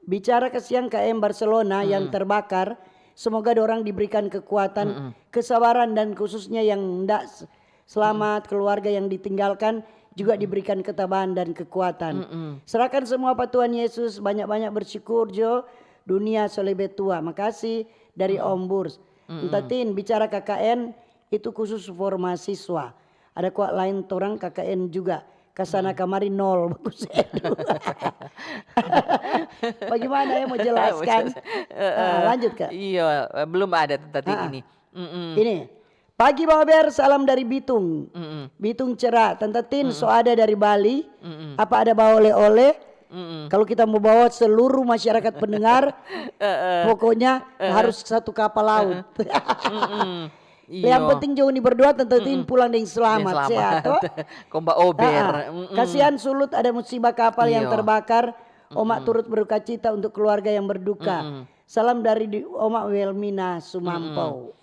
S1: Bicara kesian KM Barcelona yang terbakar, semoga dorang diberikan kekuatan, kesabaran dan khususnya yang tidak selamat, keluarga yang ditinggalkan juga diberikan ketabahan dan kekuatan. Serahkan semua pada Tuhan Yesus, banyak-banyak bersyukur Jo, dunia selebet tua. Makasih dari Om Burs. Tatin bicara KKN itu khusus for mahasiswa. Ada kuat lain orang KKN juga. Kesana kamari nol bagus. Bagaimana ya mau jelaskan? Lanjut Kak.
S2: Iya, belum ada Tatin ini.
S1: Ini pagi Pak Ber, salam dari Bitung. Bitung cerah. Tante Tin so ada dari Bali. Apa ada bawa oleh-oleh? Kalau kita mau bawa seluruh masyarakat pendengar, pokoknya harus satu kapal laut. Yang penting jauh ini berdoa Tante Tin pulang dengan selamat. Sehat toh?
S2: Komba Ober.
S1: Kasihan sulut ada musibah kapal yang terbakar. Omak turut berduka cita untuk keluarga yang berduka. Salam dari Omak Welmina Sumampau.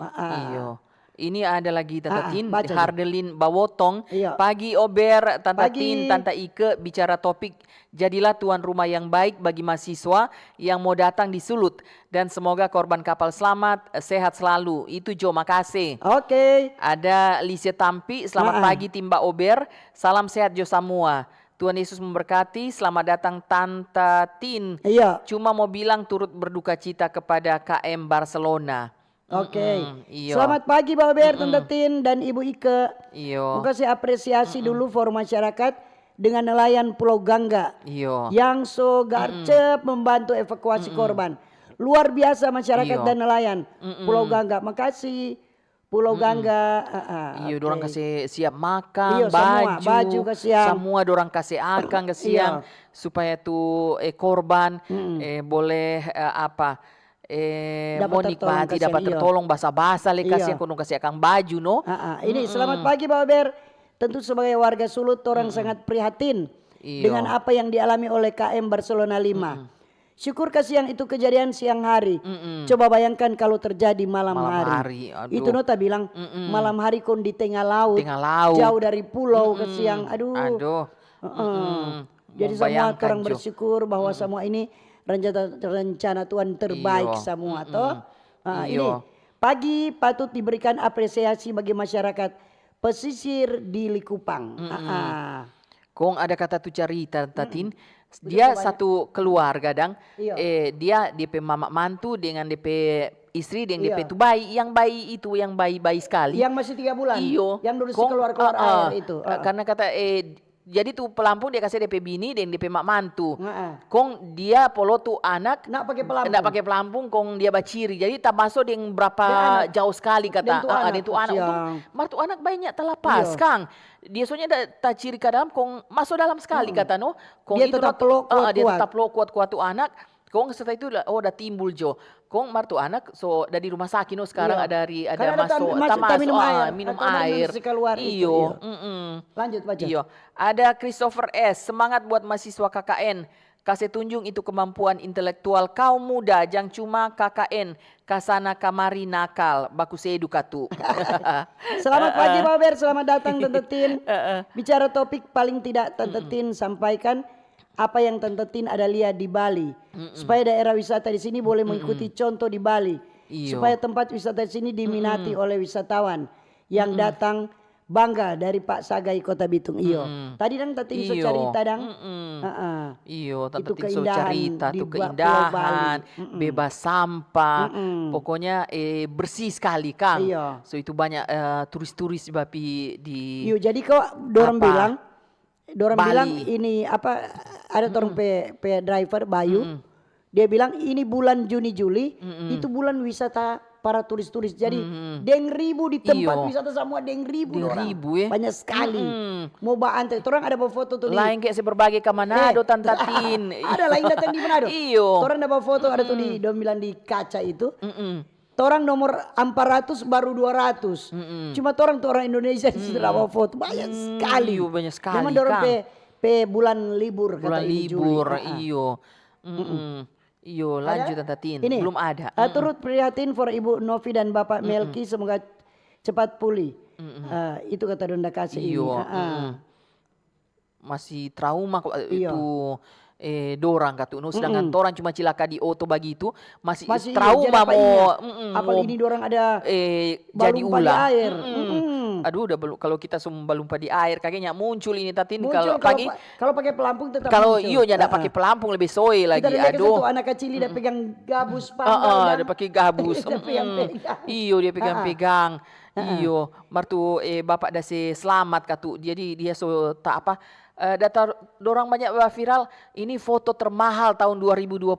S2: Iyo. Ini ada lagi Tante Tin,
S1: baca.
S2: Hardelin Bawotong.
S1: Iya.
S2: Pagi Ober, Tante
S1: Pagi.
S2: Tin, Tante Ike bicara topik jadilah tuan rumah yang baik bagi mahasiswa yang mau datang di Sulut. Dan semoga korban kapal selamat, sehat selalu. Itu Jo, makasih.
S1: Oke.
S2: Ada Lise Tampi, selamat pagi Timba Ober. Salam sehat Jo semua. Tuhan Yesus memberkati, selamat datang Tante Tin.
S1: Iya.
S2: Cuma mau bilang turut berduka cita kepada KM Barcelona.
S1: Oke.
S2: Iyo.
S1: Selamat pagi Pak Ber, Tante Tin dan Ibu Ike.
S2: Iyo.
S1: Muka saya apresiasi dulu for masyarakat dengan nelayan Pulau Gangga.
S2: Iyo.
S1: Yang so garcep membantu evakuasi korban. Luar biasa masyarakat
S2: Iyo.
S1: dan nelayan Pulau Gangga. Makasih Pulau Gangga.
S2: Iya, dorang kasih siap makan,
S1: Iyo, semua,
S2: baju,
S1: baju kasihan.
S2: semua dorang kasih akan kasihan supaya tuh korban boleh mau nikmati, dapat tertolong basa-basa le kasih kono kasih akan baju no.
S1: Ini selamat pagi Pak Ber. Tentu sebagai warga Sulut orang sangat prihatin dengan apa yang dialami oleh KM Barcelona 5. Syukur kasihan itu kejadian siang hari. Coba bayangkan kalau terjadi malam hari. Itu Nota bilang malam hari kon di tengah laut. Jauh dari pulau kasihan. Jadi semua orang bersyukur bahwa semua ini rencana Tuhan terbaik semua toh. Ini pagi patut diberikan apresiasi bagi masyarakat pesisir di Likupang.
S2: Kong ada kata tu cerita Tatin, Dia satu keluarga dang.
S1: Iya.
S2: Dia DP mama mantu dengan DP istri dengan DP itu bayi. Yang bayi itu yang bayi sekali.
S1: Yang masih 3 bulan.
S2: Iyo.
S1: Yang dulu keluar air itu.
S2: Karena kata jadi tuh pelampung dia kasih DP bini dan DP mak mantu. Kong dia polo tuh anak
S1: nak pakai
S2: pelampung kong dia baciri. Jadi tak masuk dengan berapa jauh sekali kata. Itu anak. Martu anak banyak terlepas Kang. Dia soalnya tak ciri ke dalam kong masuk dalam sekali kata no. Kong
S1: dia
S2: itu
S1: tetap peluk kuat.
S2: Dia tetap peluk kuat tuh anak. Kong setelah itu udah timbul Jo. Kong martu anak dari rumah sakit no sekarang ada masuk minum air. Iyo.
S1: Lanjut baca.
S2: Iyo. Ada Christopher S. Semangat buat mahasiswa KKN. Kasih tunjuk itu kemampuan intelektual kaum muda yang cuma KKN kasana kamari nakal baku sedu katu.
S1: Selamat pagi Pak Ber, selamat datang Tante Tin. Bicara topik paling tidak Tante Tin sampaikan apa yang Tante Tin ada lihat di Bali. Supaya daerah wisata di sini boleh mengikuti contoh di Bali. Supaya tempat wisata di sini diminati oleh wisatawan yang datang bangga dari Pak Sagai Kota Bitung. Tadi dang Tante Tin so cerita dang.
S2: Tante Tin so cerita tuh keindahan, bebas sampah. Pokoknya bersih sekali Kang. So itu banyak turis-turis bapi di.
S1: Jadi kok dorong bilang ini apa ada orang pe driver Bayu. Dia bilang ini bulan Juni Juli itu bulan wisata para turis-turis. Jadi deng ribu di tempat wisata semua deng ribu banyak sekali. Mau antre. Orang ada bawa foto tuh
S2: lain kayak berbagai ke Manado Tante Tin.
S1: Ada lain datang di Manado. Orang ada bawa foto ada tuh di dom bilang di kaca itu. Orang nomor 400 baru 200. Cuma orang Indonesia di situ bawa foto banyak sekali.
S2: Banyak sekali.
S1: Memang orang pe bulan libur kata ini Juli.
S2: Iyo lanjut Tante Tin.
S1: Ini,
S2: belum ada.
S1: Turut prihatin for Ibu Novi dan Bapak Melki semoga cepat pulih. Itu kata Donda Kasih ini.
S2: Masih trauma kok itu dorang kata sedangkan orang cuma cilaka di auto begitu masih trauma
S1: apalagi ini dorang ada
S2: jadi ulang
S1: air.
S2: Aduh udah kalau kita semua lumpa di air kayaknya muncul ini Tatin
S1: kalau pagi kalau pakai pelampung tetap
S2: kalau iyo ada pakai pelampung lebih soy lagi.
S1: Aduh anak kecil dia pegang gabus pandang.
S2: Dia pakai gabus. Iyo dia pegang-pegang. Iyo martu bapak dasi selamat katu. Jadi dia so tak apa data dorang banyak viral ini foto termahal tahun 2025.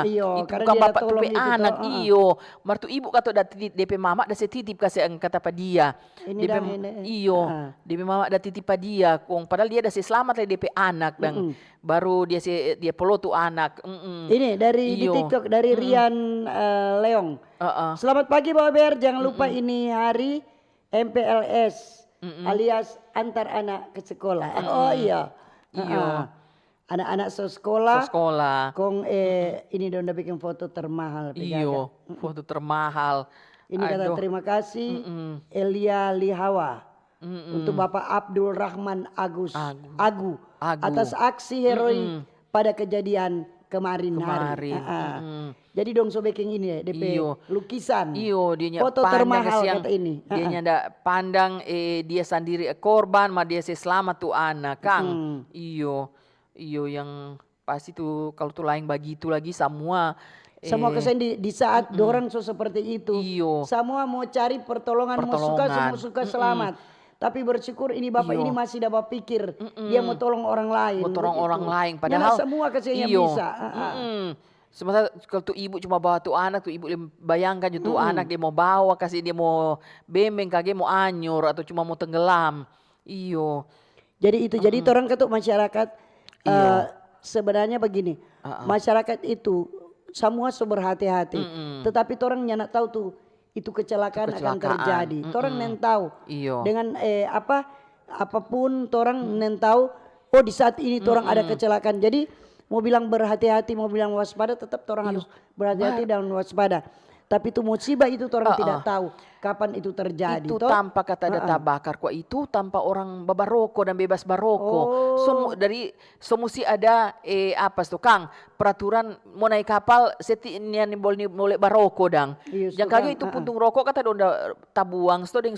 S2: Itu bukan bapak tuh anak iyo martu ibu kata DP mama dah titip kasih kata pada dia DP mama dah titip pada dia padahal dia dah selamat lah DP anak dan baru dia pelot tuh anak.
S1: Ini dari di TikTok dari Rian Leong. Selamat pagi Bapak Ber, jangan lupa ini hari MPLS alias antar anak ke sekolah. Anak-anak sekolah. Kong ini udah bikin foto termahal.
S2: Foto termahal.
S1: Ini kata terima kasih Elia Lihawa untuk Bapak Abdul Rahman Agu atas aksi heroik pada kejadian kemarin hari. Jadi dong sobeking ini ya DP lukisan.
S2: Dia
S1: foto termahal kata ini.
S2: Dia nyanda pandang dia sendiri korban dia selamat tuh anak Kang. Iyo yang pasti tuh kalau tuh lain begitu lagi semua
S1: kesan di saat dorang seperti itu. Semua mau cari pertolongan. Mau suka selamat. Tapi bersyukur ini Bapak ini masih dapat pikir dia mau tolong orang lain. Padahal semua kesannya bisa.
S2: Sementara kalau tuh ibu cuma bawa tuh anak tuh ibu bayangkan tuh anak dia mau bawa kasih dia mau bembeng kage mau anyur atau cuma mau tenggelam.
S1: Jadi itu jadi orang ketuk masyarakat sebenarnya begini. Masyarakat itu semua berhati-hati. Tetapi orang nyanak tahu tuh itu kecelakaan akan terjadi. Orang nen tahu dengan apapun orang nen tahu di saat ini orang ada kecelakaan. Jadi mau bilang berhati-hati, mau bilang waspada, tetap orang harus berhati-hati dan waspada. Tapi itu musibah itu orang tidak tahu kapan itu terjadi.
S2: Itu tanpa kata data bakar kok itu tanpa orang babaroko dan bebas baroko. Dari semusi ada Kang peraturan mau naik kapal setiap boleh baroko dang. Yang kagak itu puntung rokok kata donda tabuang sudah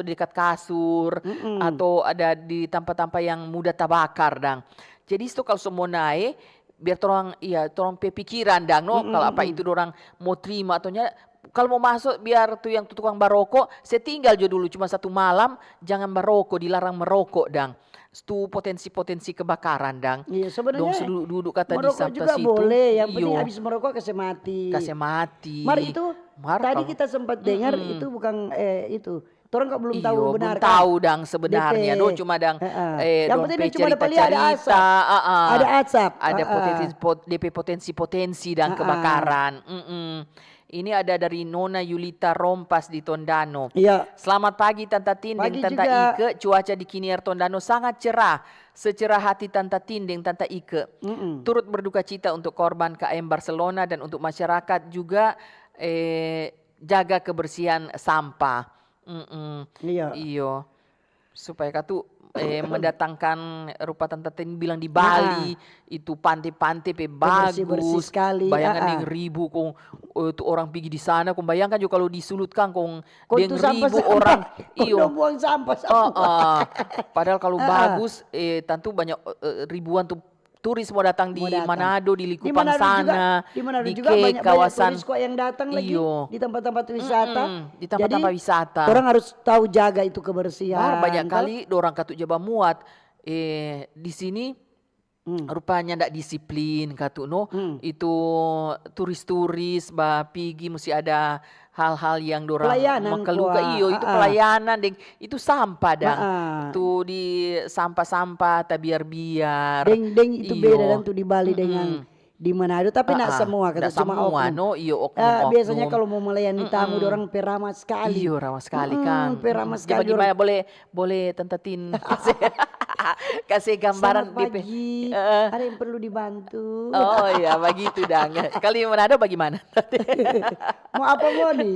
S2: dekat kasur atau ada di tempat-tempat yang mudah tabakar dang. Jadi itu kalau semua naik, biar torang pikiran dang no, kalau apa itu dorang mau terima ataunya. Kalau mau masuk biar tuh yang tukang barokok, saya tinggal aja dulu cuma 1 malam, jangan barokok, dilarang merokok dang. Itu potensi-potensi kebakaran dang.
S1: Iya sebenarnya.
S2: Dong duduk kata di
S1: merokok
S2: sampai
S1: juga
S2: situ.
S1: boleh, yang penting habis merokok kasih mati.
S2: Kasih mati.
S1: Mar itu tadi kita sempat dengar itu bukan itu. Orang kok belum tahu benar
S2: kan? Tahu dang sebenarnya.
S1: DP.
S2: Do cuma dang
S1: yang penting cuma dapat lihat ada asap. Ada asap.
S2: Ada potensi-potensi dan kebakaran. Ini ada dari Nona Yulita Rompas di Tondano.
S1: Iya.
S2: Selamat pagi Tanta Tinding, Tanta Ike. Cuaca di Kiniar Tondano sangat cerah. Secerah hati Tanta Tinding, Tanta Ike. Turut berduka cita untuk korban KM Barcelona dan untuk masyarakat juga jaga kebersihan sampah. Iyo. Supaya katu mendatangkan rupa Tanta Tin bilang di Bali itu pantai-pantai bagus
S1: bersih sekali.
S2: Bayangkan ribu kong itu orang pergi di sana kong bayangkan juga kalau disulutkan kong
S1: itu
S2: ribu orang
S1: iyo buang sampah.
S2: Padahal kalau bagus tentu banyak ribuan tuh turis mau datang di Manado, di Likupang sana,
S1: di Manado
S2: di
S1: juga banyak
S2: kawasan
S1: turis kok yang datang lagi di tempat-tempat wisata.
S2: Di tempat-tempat wisata.
S1: Orang harus tahu jaga itu kebersihan.
S2: Banyak kali orang katu jaba muat di sini rupanya ndak disiplin katu no. Itu turis-turis pergi mesti ada hal-hal yang dorang makaluka itu pelayanan deng itu sampah dah tuh di sampah-sampah biar
S1: deng itu beda dan tuh di Bali dengan di Manado tapi nak semua kata cuma oknum.
S2: Oknum.
S1: Biasanya kalau mau melayani tamu dorang peramah sekali.
S2: Iyo ramah sekali kan.
S1: Peramah sekali.
S2: Gimana boleh Tentatin kasih gambaran
S1: Selamat pagi. Ada yang perlu dibantu.
S2: Oh iya begitu dang. Kali Manado bagaimana?
S1: Mau apa mau nih?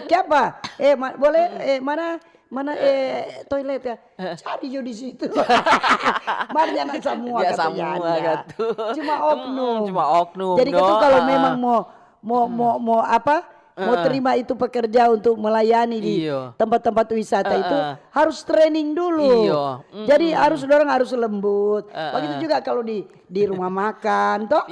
S1: Siapa? Boleh mana toilet ya? Cari jo di situ. Mari jangan semua katanya. Cuma oknum. Jadi itu kalau memang mau apa? Mau terima itu pekerja untuk melayani di tempat-tempat wisata itu harus training dulu. Jadi orang harus lembut. Begitu juga kalau di rumah makan, toh.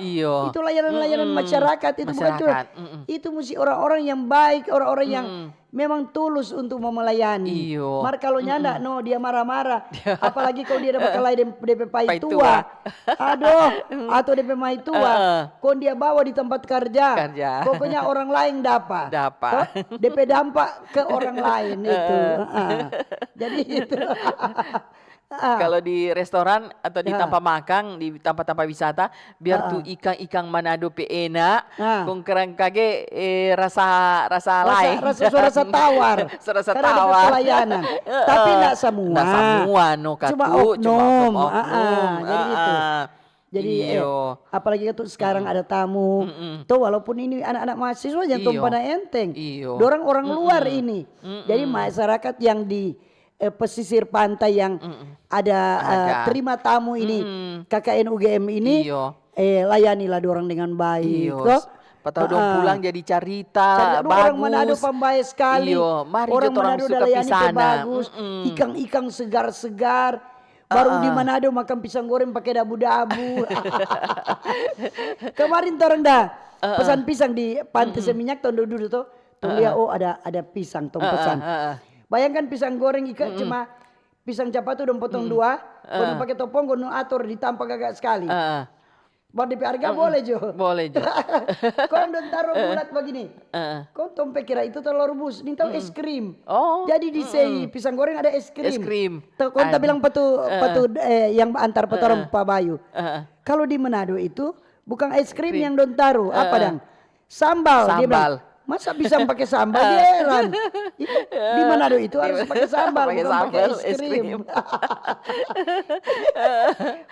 S1: Itu layanan-layanan masyarakat itu bukan cuma itu mesti orang-orang yang baik, orang-orang yang memang tulus untuk melayani. Mar kalau nyanda dia marah-marah. Apalagi kalau dia dapat kelai DP pai tua. Aduh, atau DP mai tua. Kau dia bawa di tempat kerja. Pokoknya orang lain dapat. DP dampak ke orang lain itu. Jadi itu.
S2: Kalau di restoran atau di tempat makan, di tempat-tempat wisata, biar tuh ikan Manado enak, kong kerang kage rasa lain.
S1: Rasa tawar.
S2: Rasa
S1: karena
S2: tawar.
S1: Ada pelayanan. Tapi enggak semua.
S2: Enggak semua
S1: Cuma oknum. Jadi itu. Jadi apalagi itu sekarang ada tamu. Tuh walaupun ini anak-anak mahasiswa yang pada enteng. Dorang orang luar ini. Jadi masyarakat yang di pesisir pantai yang ada terima tamu ini KKN UGM ini layanilah dorang dengan baik.
S2: Patau dong pulang jadi carita bagus.
S1: Orang Manado pembaik sekali.
S2: Mari
S1: orang
S2: Manado
S1: udah layani bagus. Ikan-ikan segar-segar. Baru di Manado makan pisang goreng pakai dabu-dabu. Kemarin orang dah pesan pisang di Pantai Seminyak tahun dulu tuh. Tuh lihat ada pisang tong pesan. Bayangkan pisang goreng ikan cuma pisang capat tuh potong dua, kalau pakai topong kono atur ditampak agak sekali. Buat DP harga boleh jo.
S2: Boleh jo.
S1: Kau don taruh bulat begini. Kau tompe kira itu telur rebus, ini tahu es krim. Jadi di pisang goreng ada es krim.
S2: Es krim.
S1: Kau tak bilang petu yang antar petorong Pak Bayu. Kalau di Manado itu bukan es krim yang don taruh, apa dang? Sambal. Dia bilang, masa bisa pakai sambal? Dia heran. Di Manado itu harus pakai sambal, bukan pakai es krim.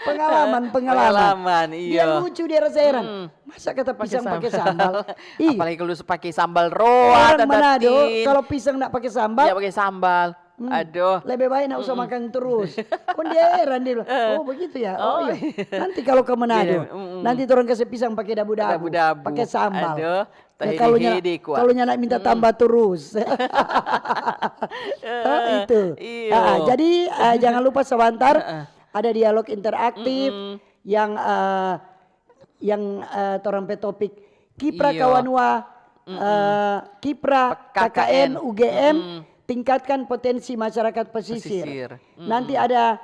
S1: Pengalaman. Dia lucu, dia rasa heran. Masa kata pisang pakai sambal?
S2: Apalagi kalau pakai sambal roa.
S1: Orang Manado kalau pisang nggak pakai sambal,
S2: pakai sambal. Aduh.
S1: Lebih baik nak usah makan terus. Kon dia heran dia bilang, oh begitu ya. Oh iya. Nanti kalau ke Manado, nanti orang kasih pisang pakai dabu-dabu, pakai sambal.
S2: Aduh.
S1: Ya, kalau nyala minta tambah terus. Itu. Jadi jangan lupa sebentar ada dialog interaktif yang torang pe topik Kipra Kawanua, Kipra KKN UGM tingkatkan potensi masyarakat pesisir. Nanti ada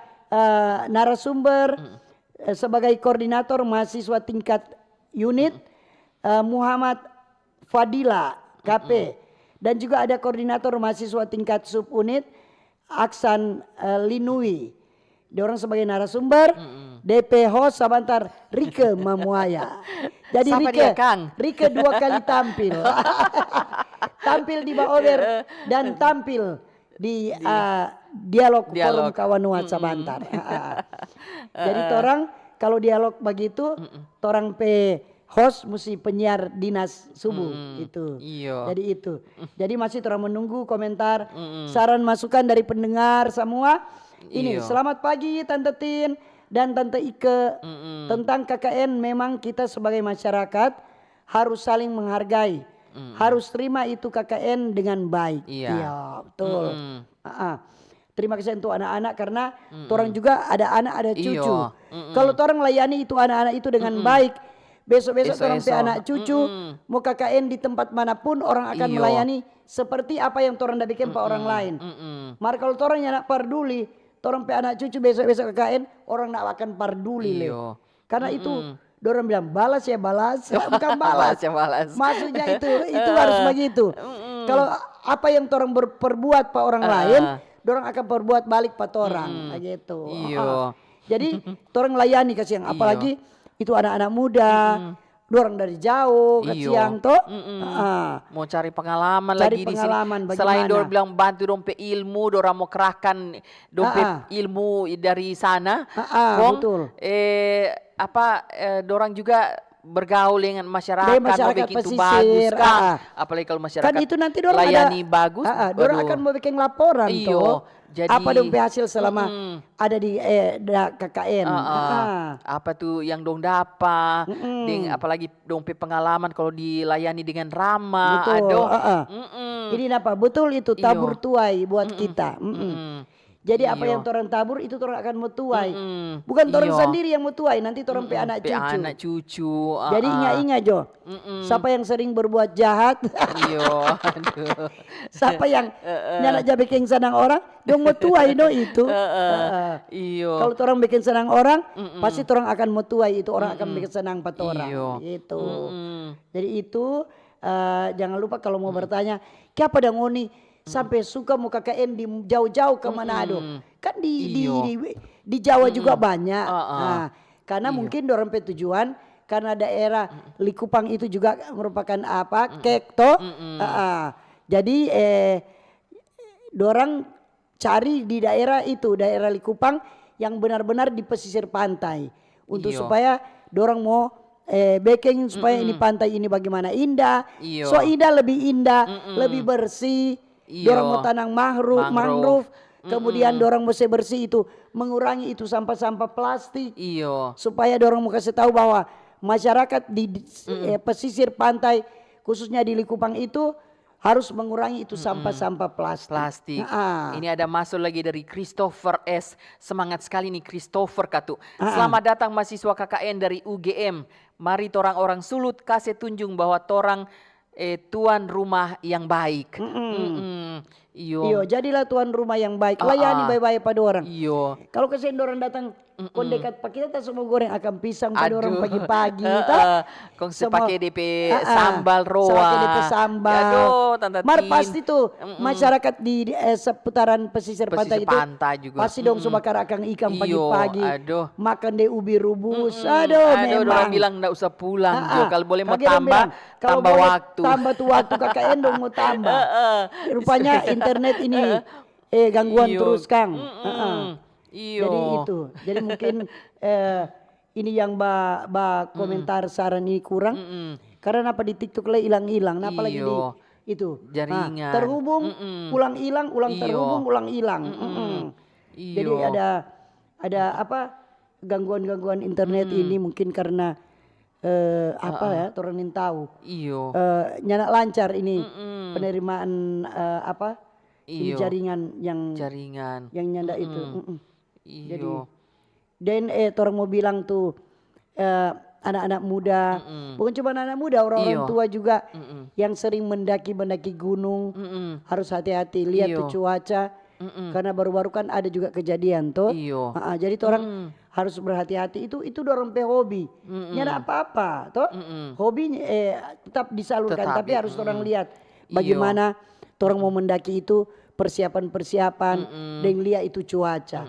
S1: narasumber sebagai koordinator mahasiswa tingkat unit Muhammad Fadila KP dan juga ada koordinator mahasiswa tingkat subunit Aksan Linui. Dia orang sebagai narasumber. DP host sebentar Rike Mamuaya. Jadi Rike 2 kali tampil. Tampil di Baober dan tampil di dialog forum Kawanua sebentar. Jadi torang kalau dialog begitu torang pe host mesti penyiar dinas subuh itu. Jadi itu. Jadi masih torang menunggu komentar, saran masukan dari pendengar semua. Ini selamat pagi Tante Tin dan Tante Ike. Tentang KKN memang kita sebagai masyarakat harus saling menghargai. Harus terima itu KKN dengan baik. Iya, betul. Terima kasih untuk anak-anak karena orang juga ada anak ada cucu. Kalau orang layani itu anak-anak itu dengan baik, besok-besok orang pe anak cucu mau KKN di tempat manapun orang akan melayani seperti apa yang orang dah bikin pak orang lain. Mar kalau orang yang nak peduli, orang pe anak cucu besok-besok KKN orang nak akan peduli le. Karena itu orang bilang balas ya balas, bukan balas. Maksudnya itu harus begitu. Kalau apa yang orang berbuat pak orang lain, orang akan berbuat balik pak orang, gitu. Jadi orang layani kasih yang apalagi itu anak-anak muda, dorang dari jauh ke siang toh.
S2: Mau cari pengalaman lagi di sini. Selain dorang bilang bantu dompe ilmu, dorang mau kerahkan dompe ilmu dari sana.
S1: Betul.
S2: Dorang juga bergaul dengan masyarakat mau bikin itu bagus kan. Apalagi kalau masyarakat
S1: kan itu nanti dorang
S2: layani bagus.
S1: Dorang akan mau bikin laporan toh. Jadi, apa dong hasil selama ada di KKN?
S2: Apa tuh yang dong dapat? Apalagi dong pengalaman kalau dilayani dengan ramah.
S1: Betul. Ini apa? Betul itu tabur tuai buat kita. Jadi apa yang orang tabur itu orang akan metuai. Bukan orang sendiri yang metuai, nanti orang pe anak cucu. Jadi ingat-ingat Jo. Siapa yang sering berbuat jahat? Siapa yang nyala bikin senang orang, dong metuai itu. Kalau orang bikin senang orang, pasti orang akan metuai itu, orang akan bikin senang pat orang. Gitu. Jadi itu jangan lupa kalau mau bertanya, siapa dang ngoni sampai suka mau KKN di jauh-jauh ke Manado. Kan di Jawa juga banyak. Karena mungkin dorang pe tujuan karena daerah Likupang itu juga merupakan kek toh. Jadi dorang cari di daerah itu, daerah Likupang yang benar-benar di pesisir pantai untuk supaya dorang mau bikin supaya ini pantai ini bagaimana indah. So indah, lebih bersih. Dorang mau tanam mangrove, kemudian dorang mesti bersih itu, mengurangi itu sampah-sampah plastik. Supaya dorang mau kasih tahu bahwa masyarakat di pesisir pantai khususnya di Likupang itu harus mengurangi itu sampah-sampah plastik.
S2: Ini ada masuk lagi dari Christopher S. Semangat sekali nih Christopher katu. Selamat datang mahasiswa KKN dari UGM. Mari torang orang Sulut kasih tunjung bahwa torang tuan rumah yang baik.
S1: Jadilah tuan rumah yang baik. Layani baik-baik pada orang. Kalau kesian orang datang kondekat pak kita tak semua goreng akan pisang pada orang pagi-pagi.
S2: Kong pakai DP sambal roa.
S1: Pakai DP sambal. Mar pasti tuh masyarakat di seputaran pesisir pantai itu
S2: juga.
S1: pasti dong subakar akan ikan pagi-pagi. Makan deh ubi rubus. Memang.
S2: Orang bilang nggak usah pulang. Kalau boleh mau tambah waktu.
S1: Tambah tuh waktu KKN dong mau tambah. Rupanya internet ini gangguan terus Kang. Jadi itu. Jadi mungkin ini yang komentar saran ini kurang. Karena apa di TikTok lah hilang-hilang. Apa lagi itu.
S2: Jaringan.
S1: Terhubung, ulang hilang, ulang
S2: Iyo.
S1: terhubung, ulang hilang. Jadi
S2: Iyo.
S1: ada apa gangguan-gangguan internet ini mungkin karena apa ya, orang yang tahu.
S2: Iyo.
S1: Nyanak lancar ini penerimaan apa? Ini
S2: Iyo.
S1: jaringan yang nyanda itu. Jadi
S2: Iyo.
S1: dan orang mau bilang tuh anak-anak muda, bukan cuma anak muda, orang-orang
S2: Iyo.
S1: tua juga yang sering mendaki gunung harus hati-hati lihat
S2: Iyo.
S1: tuh cuaca. Karena baru-baru kan ada juga kejadian tuh.
S2: Iyo.
S1: Jadi tuh orang harus berhati-hati, itu dorong hobi. Nyada apa-apa toh. Hobi tetap disalurkan,
S2: Tetap,
S1: tapi harus orang lihat bagaimana orang mau mendaki itu, persiapan dan lihat itu cuaca.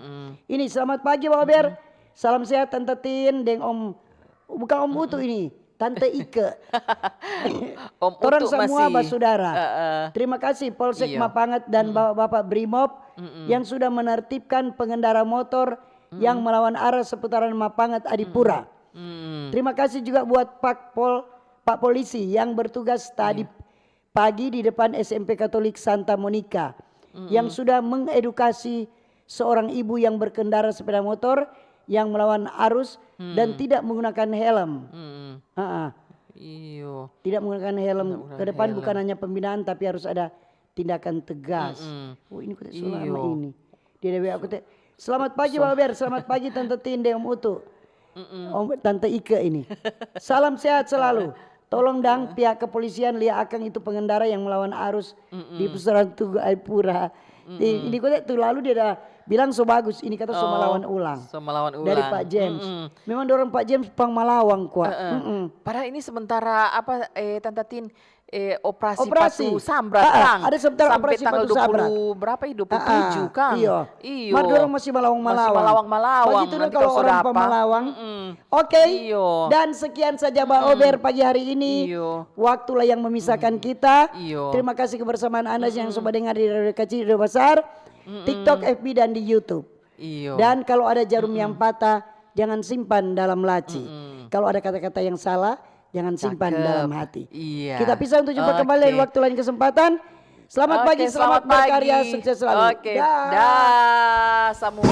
S1: Ini selamat pagi Pak Ober. Salam sehat Tante Tin dan bukan Om Utu ini, Tante Ike.
S2: Om
S1: Orang
S2: Utu
S1: semua
S2: masih.
S1: bersaudara. Terima kasih Polsek
S2: Iya.
S1: Mapangat dan Bapak-bapak Brimob yang sudah menertibkan pengendara motor yang melawan arah seputaran Mapangat Adipura. Terima kasih juga buat Pak Polisi yang bertugas tadi pagi di depan SMP Katolik Santa Monica yang sudah mengedukasi seorang ibu yang berkendara sepeda motor yang melawan arus dan tidak menggunakan helm.
S2: Iyo.
S1: Tidak menggunakan helm ke depan bukan hanya pembinaan tapi harus ada tindakan tegas. Oh ini kok selama ini. Dia dewe aku selamat pagi Pak Ber, selamat pagi Tante Tinde Om Utu. Om Tante Ike ini. Salam sehat selalu. Tolong dang pihak kepolisian lihat Akang itu pengendara yang melawan arus di pusaran Tugu Aipura. Ini kok tuh lalu dia dah bilang so bagus, ini kata so melawan ulang.
S2: So melawan ulang.
S1: Dari Pak James. Memang dorong Pak James pang Malawang kuat.
S2: Padahal ini sementara apa Tante Tin operasi
S1: Operasi.
S2: Patu Sambat Kang.
S1: Ada sebentar
S2: sampai
S1: operasi
S2: tanggal
S1: Patu Sambat.
S2: 20 berapa ya? 27 Kang.
S1: Iya.
S2: Iyo.
S1: Mar dorong masih Malawang.
S2: Malawang.
S1: Begitu
S2: Nanti
S1: kalau
S2: kalau
S1: orang
S2: sudah apa?
S1: Pemalawang. Oke.
S2: Iyo.
S1: Dan sekian saja Mbak Ober pagi hari ini.
S2: Iyo.
S1: Waktulah yang memisahkan kita.
S2: Iyo.
S1: Terima kasih kebersamaan Anda yang sudah dengar di Radio Kecil Radio Besar, TikTok, FB dan di YouTube.
S2: Iyo.
S1: Dan kalau ada jarum yang patah, jangan simpan dalam laci. Kalau ada kata-kata yang salah, jangan simpan
S2: Cakep.
S1: dalam hati.
S2: Iya.
S1: Kita pisah untuk jumpa kembali di waktu lain kesempatan. Selamat pagi, selamat berkarya, sukses selalu.
S2: Oke, dah semua.